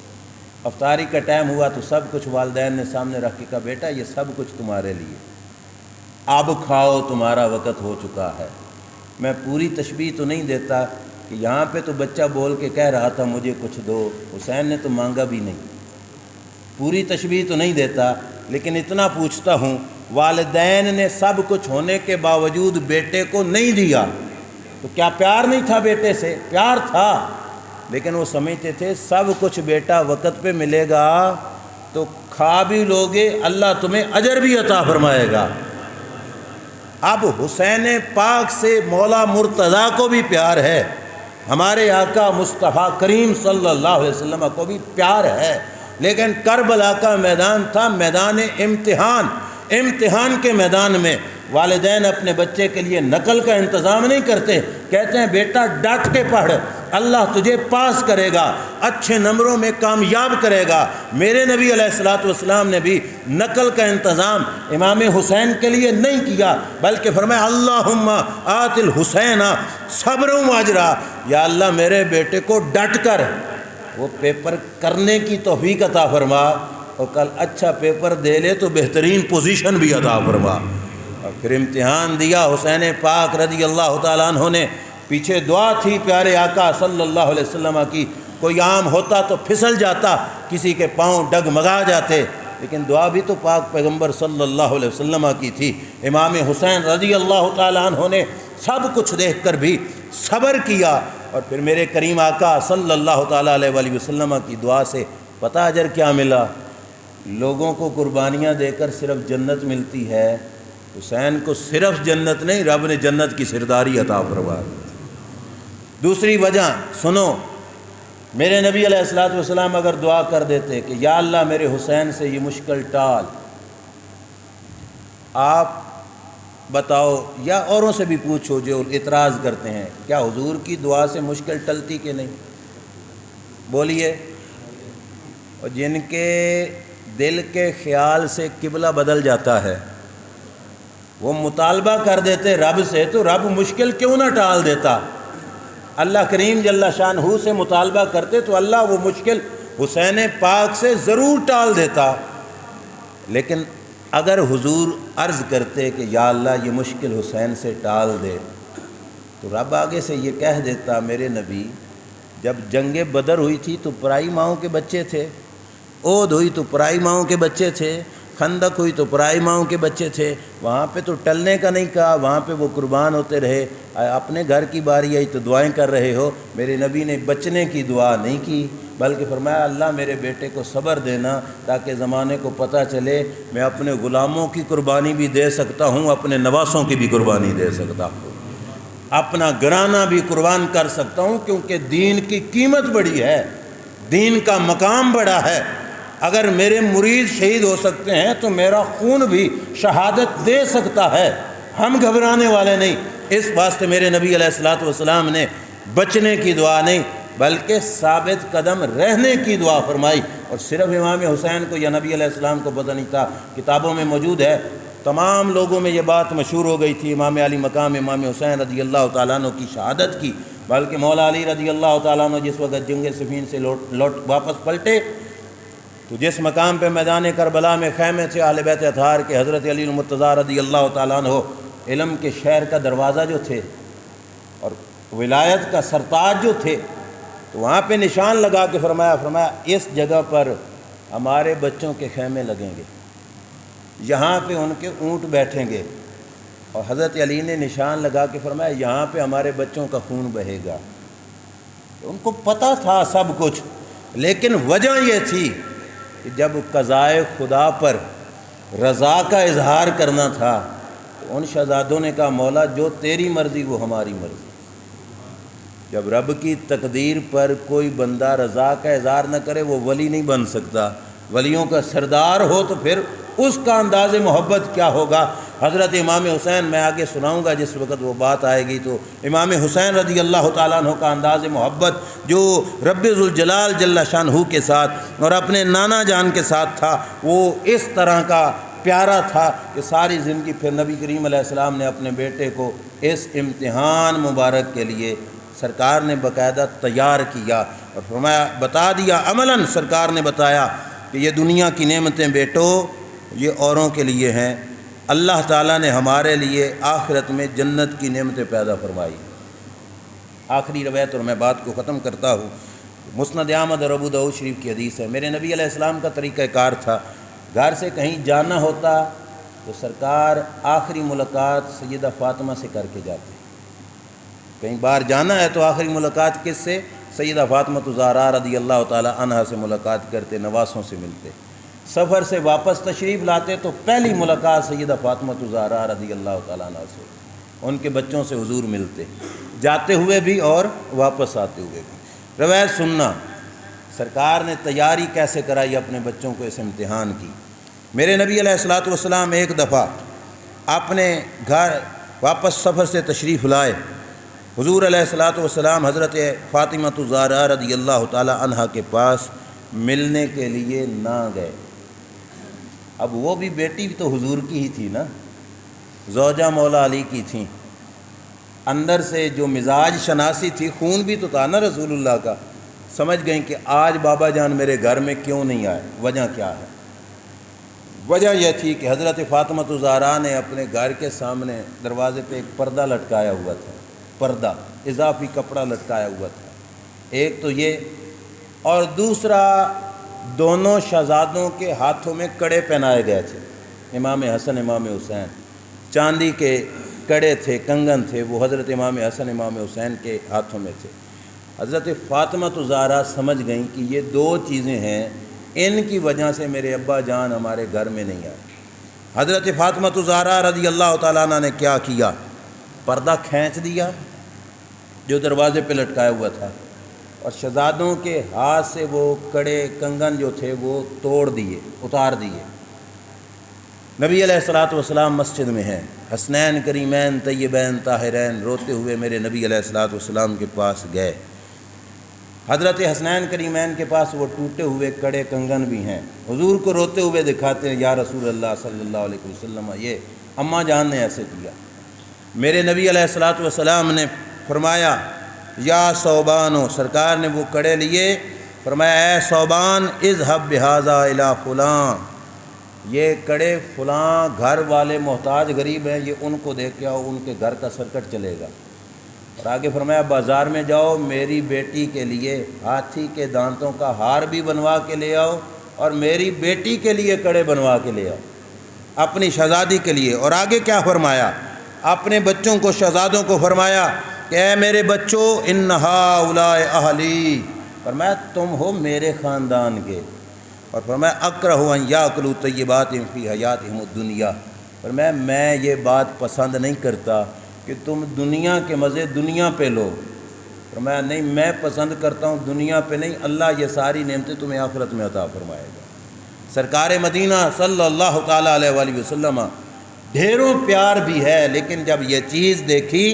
افطاری کا ٹائم ہوا تو سب کچھ والدین نے سامنے رکھ کے کہا بیٹا یہ سب کچھ تمہارے لیے، اب کھاؤ، تمہارا وقت ہو چکا ہے۔ میں پوری تشبیہ تو نہیں دیتا کہ یہاں پہ تو بچہ بول کے کہہ رہا تھا مجھے کچھ دو، حسین نے تو مانگا بھی نہیں، پوری تشبیہ تو نہیں دیتا، لیکن اتنا پوچھتا ہوں والدین نے سب کچھ ہونے کے باوجود بیٹے کو نہیں دیا تو کیا پیار نہیں تھا بیٹے سے؟ پیار تھا، لیکن وہ سمجھتے تھے سب کچھ بیٹا وقت پہ ملے گا تو کھا بھی لوگے، اللہ تمہیں اجر بھی عطا فرمائے گا۔ اب حسین پاک سے مولا مرتضیٰ کو بھی پیار ہے، ہمارے آقا مصطفیٰ کریم صلی اللہ علیہ وسلم کو بھی پیار ہے، لیکن کربلا کا میدان تھا میدان امتحان۔ امتحان کے میدان میں والدین اپنے بچے کے لیے نقل کا انتظام نہیں کرتے، کہتے ہیں بیٹا ڈٹ کے پڑھ، اللہ تجھے پاس کرے گا، اچھے نمبروں میں کامیاب کرے گا۔ میرے نبی علیہ الصلوۃ والسلام نے بھی نقل کا انتظام امام حسین کے لیے نہیں کیا، بلکہ فرمایا اللہم آت الحسین صبرا و اجرا، یا اللہ میرے بیٹے کو ڈٹ کر وہ پیپر کرنے کی توفیق عطا فرما، اور کل اچھا پیپر دے لے تو بہترین پوزیشن بھی عطا فرما۔ اور پھر امتحان دیا حسین پاک رضی اللہ تعالیٰ عنہ نے، پیچھے دعا تھی پیارے آقا صلی اللہ علیہ وسلم کی، کوئی عام ہوتا تو پھسل جاتا، کسی کے پاؤں ڈگمگا جاتے، لیکن دعا بھی تو پاک پیغمبر صلی اللہ علیہ وسلم کی تھی۔ امام حسین رضی اللہ تعالیٰ عنہ نے سب کچھ دیکھ کر بھی صبر کیا، اور پھر میرے کریم آقا صلی اللہ تعالیٰ علیہ وآلہ وسلم کی دعا سے پتہ اجر کیا ملا؟ لوگوں کو قربانیاں دے کر صرف جنت ملتی ہے، حسین کو صرف جنت نہیں، رب نے جنت کی سرداری عطا فرما دی۔ دوسری وجہ سنو، میرے نبی علیہ الصلوۃ والسلام اگر دعا کر دیتے کہ یا اللہ میرے حسین سے یہ مشکل ٹال، آپ بتاؤ یا اوروں سے بھی پوچھو جو اعتراض کرتے ہیں، کیا حضور کی دعا سے مشکل ٹلتی کہ نہیں؟ بولیے۔ اور جن کے دل کے خیال سے قبلہ بدل جاتا ہے، وہ مطالبہ کر دیتے رب سے، تو رب مشکل کیوں نہ ٹال دیتا؟ اللہ کریم جل شانہ سے مطالبہ کرتے تو اللہ وہ مشکل حسین پاک سے ضرور ٹال دیتا۔ لیکن اگر حضور عرض کرتے کہ یا اللہ یہ مشکل حسین سے ٹال دے، تو رب آگے سے یہ کہہ دیتا، میرے نبی جب جنگ بدر ہوئی تھی تو پرائی ماؤں کے بچے تھے، احد ہوئی تو پرائی ماؤں کے بچے تھے، خندق ہوئی تو پرائی ماؤں کے بچے تھے، وہاں پہ تو ٹلنے کا نہیں کہا، وہاں پہ وہ قربان ہوتے رہے، اپنے گھر کی باری آئی تو دعائیں کر رہے ہو۔ میرے نبی نے بچنے کی دعا نہیں کی، بلکہ فرمایا اللہ میرے بیٹے کو صبر دینا تاکہ زمانے کو پتہ چلے میں اپنے غلاموں کی قربانی بھی دے سکتا ہوں، اپنے نواسوں کی بھی قربانی دے سکتا ہوں، اپنا گرانہ بھی قربان کر سکتا ہوں، کیونکہ دین کی قیمت بڑی ہے، دین کا مقام بڑا ہے۔ اگر میرے مرید شہید ہو سکتے ہیں تو میرا خون بھی شہادت دے سکتا ہے، ہم گھبرانے والے نہیں۔ اس واسطے میرے نبی علیہ الصلوۃ والسلام نے بچنے کی دعا نہیں بلکہ ثابت قدم رہنے کی دعا فرمائی۔ اور صرف امام حسین کو یا نبی علیہ السلام کو پتہ نہیں تھا، کتابوں میں موجود ہے، تمام لوگوں میں یہ بات مشہور ہو گئی تھی، امام علی مقام امام حسین رضی اللہ تعالیٰ عنہ کی شہادت کی، بلکہ مولا علی رضی اللہ تعالیٰ عنہ جس وقت جنگ صفین سے لوٹ واپس پلٹے تو جس مقام پہ میدان کربلا میں خیمے تھے اہل بیت اطہار کے، حضرت علی المرتضیٰ رضی اللہ تعالیٰ عنہ علم کے شہر کا دروازہ جو تھے اور ولایت کا سرتاج جو تھے، تو وہاں پہ نشان لگا کے فرمایا اس جگہ پر ہمارے بچوں کے خیمے لگیں گے، یہاں پہ ان کے اونٹ بیٹھیں گے، اور حضرت علی نے نشان لگا کے فرمایا یہاں پہ ہمارے بچوں کا خون بہے گا۔ ان کو پتہ تھا سب کچھ، لیکن وجہ یہ تھی کہ جب قضائے خدا پر رضا کا اظہار کرنا تھا تو ان شہزادوں نے کہا مولا جو تیری مرضی وہ ہماری مرضی۔ جب رب کی تقدیر پر کوئی بندہ رضا کا اظہار نہ کرے وہ ولی نہیں بن سکتا، ولیوں کا سردار ہو تو پھر اس کا انداز محبت کیا ہوگا۔ حضرت امام حسین میں آگے سناؤں گا جس وقت وہ بات آئے گی، تو امام حسین رضی اللہ تعالیٰ عنہ کا انداز محبت جو رب ذوالجلال جل شانہ کے ساتھ اور اپنے نانا جان کے ساتھ تھا، وہ اس طرح کا پیارا تھا کہ ساری زندگی پھر نبی کریم علیہ السلام نے اپنے بیٹے کو اس امتحان مبارک کے لیے سرکار نے باقاعدہ تیار کیا اور فرمایا بتا دیا، عملاً سرکار نے بتایا کہ یہ دنیا کی نعمتیں بیٹو یہ اوروں کے لیے ہیں، اللہ تعالیٰ نے ہمارے لیے آخرت میں جنت کی نعمتیں پیدا فرمائی۔ آخری روایت اور میں بات کو ختم کرتا ہوں، مسند احمد اور ابو داؤد شریف کی حدیث ہے، میرے نبی علیہ السلام کا طریقہ کار تھا، گھر سے کہیں جانا ہوتا تو سرکار آخری ملاقات سیدہ فاطمہ سے کر کے جاتے، کہیں باہر جانا ہے تو آخری ملاقات کس سے؟ سیدہ فاطمہ الزہرا رضی اللہ تعالی عنہا سے ملاقات کرتے، نواسوں سے ملتے، سفر سے واپس تشریف لاتے تو پہلی ملاقات سیدہ فاطمہ الزہرا رضی اللہ تعالیٰ عنہ سے، ان کے بچوں سے حضور ملتے، جاتے ہوئے بھی اور واپس آتے ہوئے بھی۔ روایت سننا سرکار نے تیاری کیسے کرائی اپنے بچوں کو اس امتحان کی۔ میرے نبی علیہ الصلوۃ والسلام ایک دفعہ اپنے گھر واپس سفر سے تشریف لائے حضور علیہ الصلوۃ والسلام حضرت فاطمہ الزہرا رضی اللہ تعالی عنہا کے پاس ملنے کے لیے نہ گئے۔ اب وہ بھی بیٹی تو حضور کی ہی تھی نا، زوجہ مولا علی کی تھیں، اندر سے جو مزاج شناسی تھی، خون بھی تو تھا نا رسول اللہ کا، سمجھ گئیں کہ آج بابا جان میرے گھر میں کیوں نہیں آئے، وجہ کیا ہے؟ وجہ یہ تھی کہ حضرت فاطمہ الزہرا نے اپنے گھر کے سامنے دروازے پہ ایک پردہ لٹکایا ہوا تھا، پردہ اضافی کپڑا لٹکایا ہوا تھا، ایک تو یہ، اور دوسرا دونوں شہزادوں کے ہاتھوں میں کڑے پہنائے گئے تھے، امام حسن امام حسین، چاندی کے کڑے تھے، کنگن تھے، وہ حضرت امام حسن امام حسین کے ہاتھوں میں تھے۔ حضرت فاطمہ الزہرا سمجھ گئیں کہ یہ دو چیزیں ہیں، ان کی وجہ سے میرے ابا جان ہمارے گھر میں نہیں آئے۔ حضرت فاطمہ الزہرا رضی اللہ تعالیٰ عنہ نے کیا کیا؟ پردہ کھینچ دیا جو دروازے پہ لٹکایا ہوا تھا، اور شہزادوں کے ہاتھ سے وہ کڑے کنگن جو تھے وہ توڑ دیے، اتار دیے۔ نبی علیہ الصلوۃ والسلام مسجد میں ہیں، حسنین کریمین طیبین طاہرین روتے ہوئے میرے نبی علیہ الصلوۃ والسلام کے پاس گئے۔ حضرت حسنین کریمین کے پاس وہ ٹوٹے ہوئے کڑے کنگن بھی ہیں، حضور کو روتے ہوئے دکھاتے ہیں، یا رسول اللہ صلی اللہ علیہ وسلم، یہ اماں جان نے ایسے کیا۔ میرے نبی علیہ الصلوۃ والسلام نے فرمایا یا صوبانو، سرکار نے وہ کڑے لیے، فرمایا اے صوبان اذهب بهذا الی فلاں، یہ کڑے فلاں گھر والے محتاج غریب ہیں، یہ ان کو دے کے آؤ، ان کے گھر کا سرکٹ چلے گا۔ اور آگے فرمایا بازار میں جاؤ، میری بیٹی کے لیے ہاتھی کے دانتوں کا ہار بھی بنوا کے لے آؤ، اور میری بیٹی کے لیے کڑے بنوا کے لے آؤ، اپنی شہزادی کے لیے۔ اور آگے کیا فرمایا؟ اپنے بچوں کو، شہزادوں کو فرمایا کہ اے میرے بچوں ان ہؤلاء اہلی، فرمایا تم ہو میرے خاندان کے، اور فرمایا اکرہ ان یاکلوا طیبات فی حیاتہم الدنیا، فرمایا میں یہ بات پسند نہیں کرتا کہ تم دنیا کے مزے دنیا پہ لو، فرمایا نہیں، میں پسند کرتا ہوں دنیا پہ نہیں، اللہ یہ ساری نعمتیں تمہیں آخرت میں عطا فرمائے گا۔ سرکار مدینہ صلی اللہ تعالیٰ علیہ وآلہ وسلم ڈھیروں پیار بھی ہے، لیکن جب یہ چیز دیکھی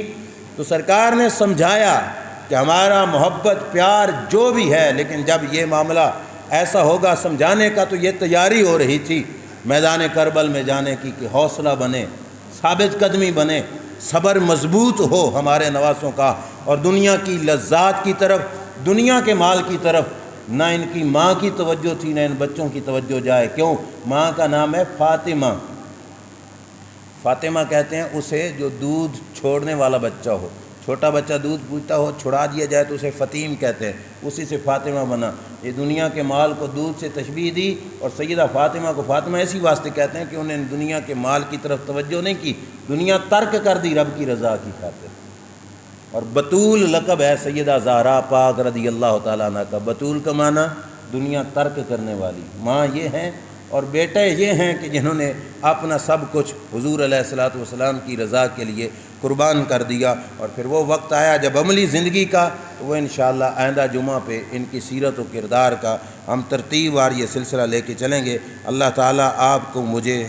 تو سرکار نے سمجھایا کہ ہمارا محبت پیار جو بھی ہے، لیکن جب یہ معاملہ ایسا ہوگا سمجھانے کا، تو یہ تیاری ہو رہی تھی میدان کربل میں جانے کی کہ حوصلہ بنے، ثابت قدمی بنے، صبر مضبوط ہو ہمارے نواسوں کا، اور دنیا کی لذات کی طرف، دنیا کے مال کی طرف نہ ان کی ماں کی توجہ تھی، نہ ان بچوں کی توجہ جائے۔ کیوں؟ ماں کا نام ہے فاطمہ، فاطمہ کہتے ہیں اسے جو دودھ چھوڑنے والا بچہ ہو، چھوٹا بچہ دودھ پوچھتا ہو، چھڑا دیا جائے تو اسے فطیم کہتے ہیں، اسی سے فاطمہ بنا۔ یہ دنیا کے مال کو دودھ سے تشبیہ دی، اور سیدہ فاطمہ کو فاطمہ اسی واسطے کہتے ہیں کہ انہیں دنیا کے مال کی طرف توجہ نہیں کی، دنیا ترک کر دی رب کی رضا کی خاطر۔ اور بطول لقب ہے سیدہ زہرا پاک رضی اللہ تعالیٰ عنہ کا، بطول کا معنی دنیا ترک کرنے والی ماں یہ ہیں، اور بیٹے یہ ہیں کہ جنہوں نے اپنا سب کچھ حضور علیہ الصلوۃ والسلام کی رضا کے لیے قربان کر دیا۔ اور پھر وہ وقت آیا جب عملی زندگی کا، تو وہ انشاءاللہ آئندہ جمعہ پہ ان کی سیرت و کردار کا ہم ترتیب وار یہ سلسلہ لے کے چلیں گے۔ اللہ تعالیٰ آپ کو، مجھے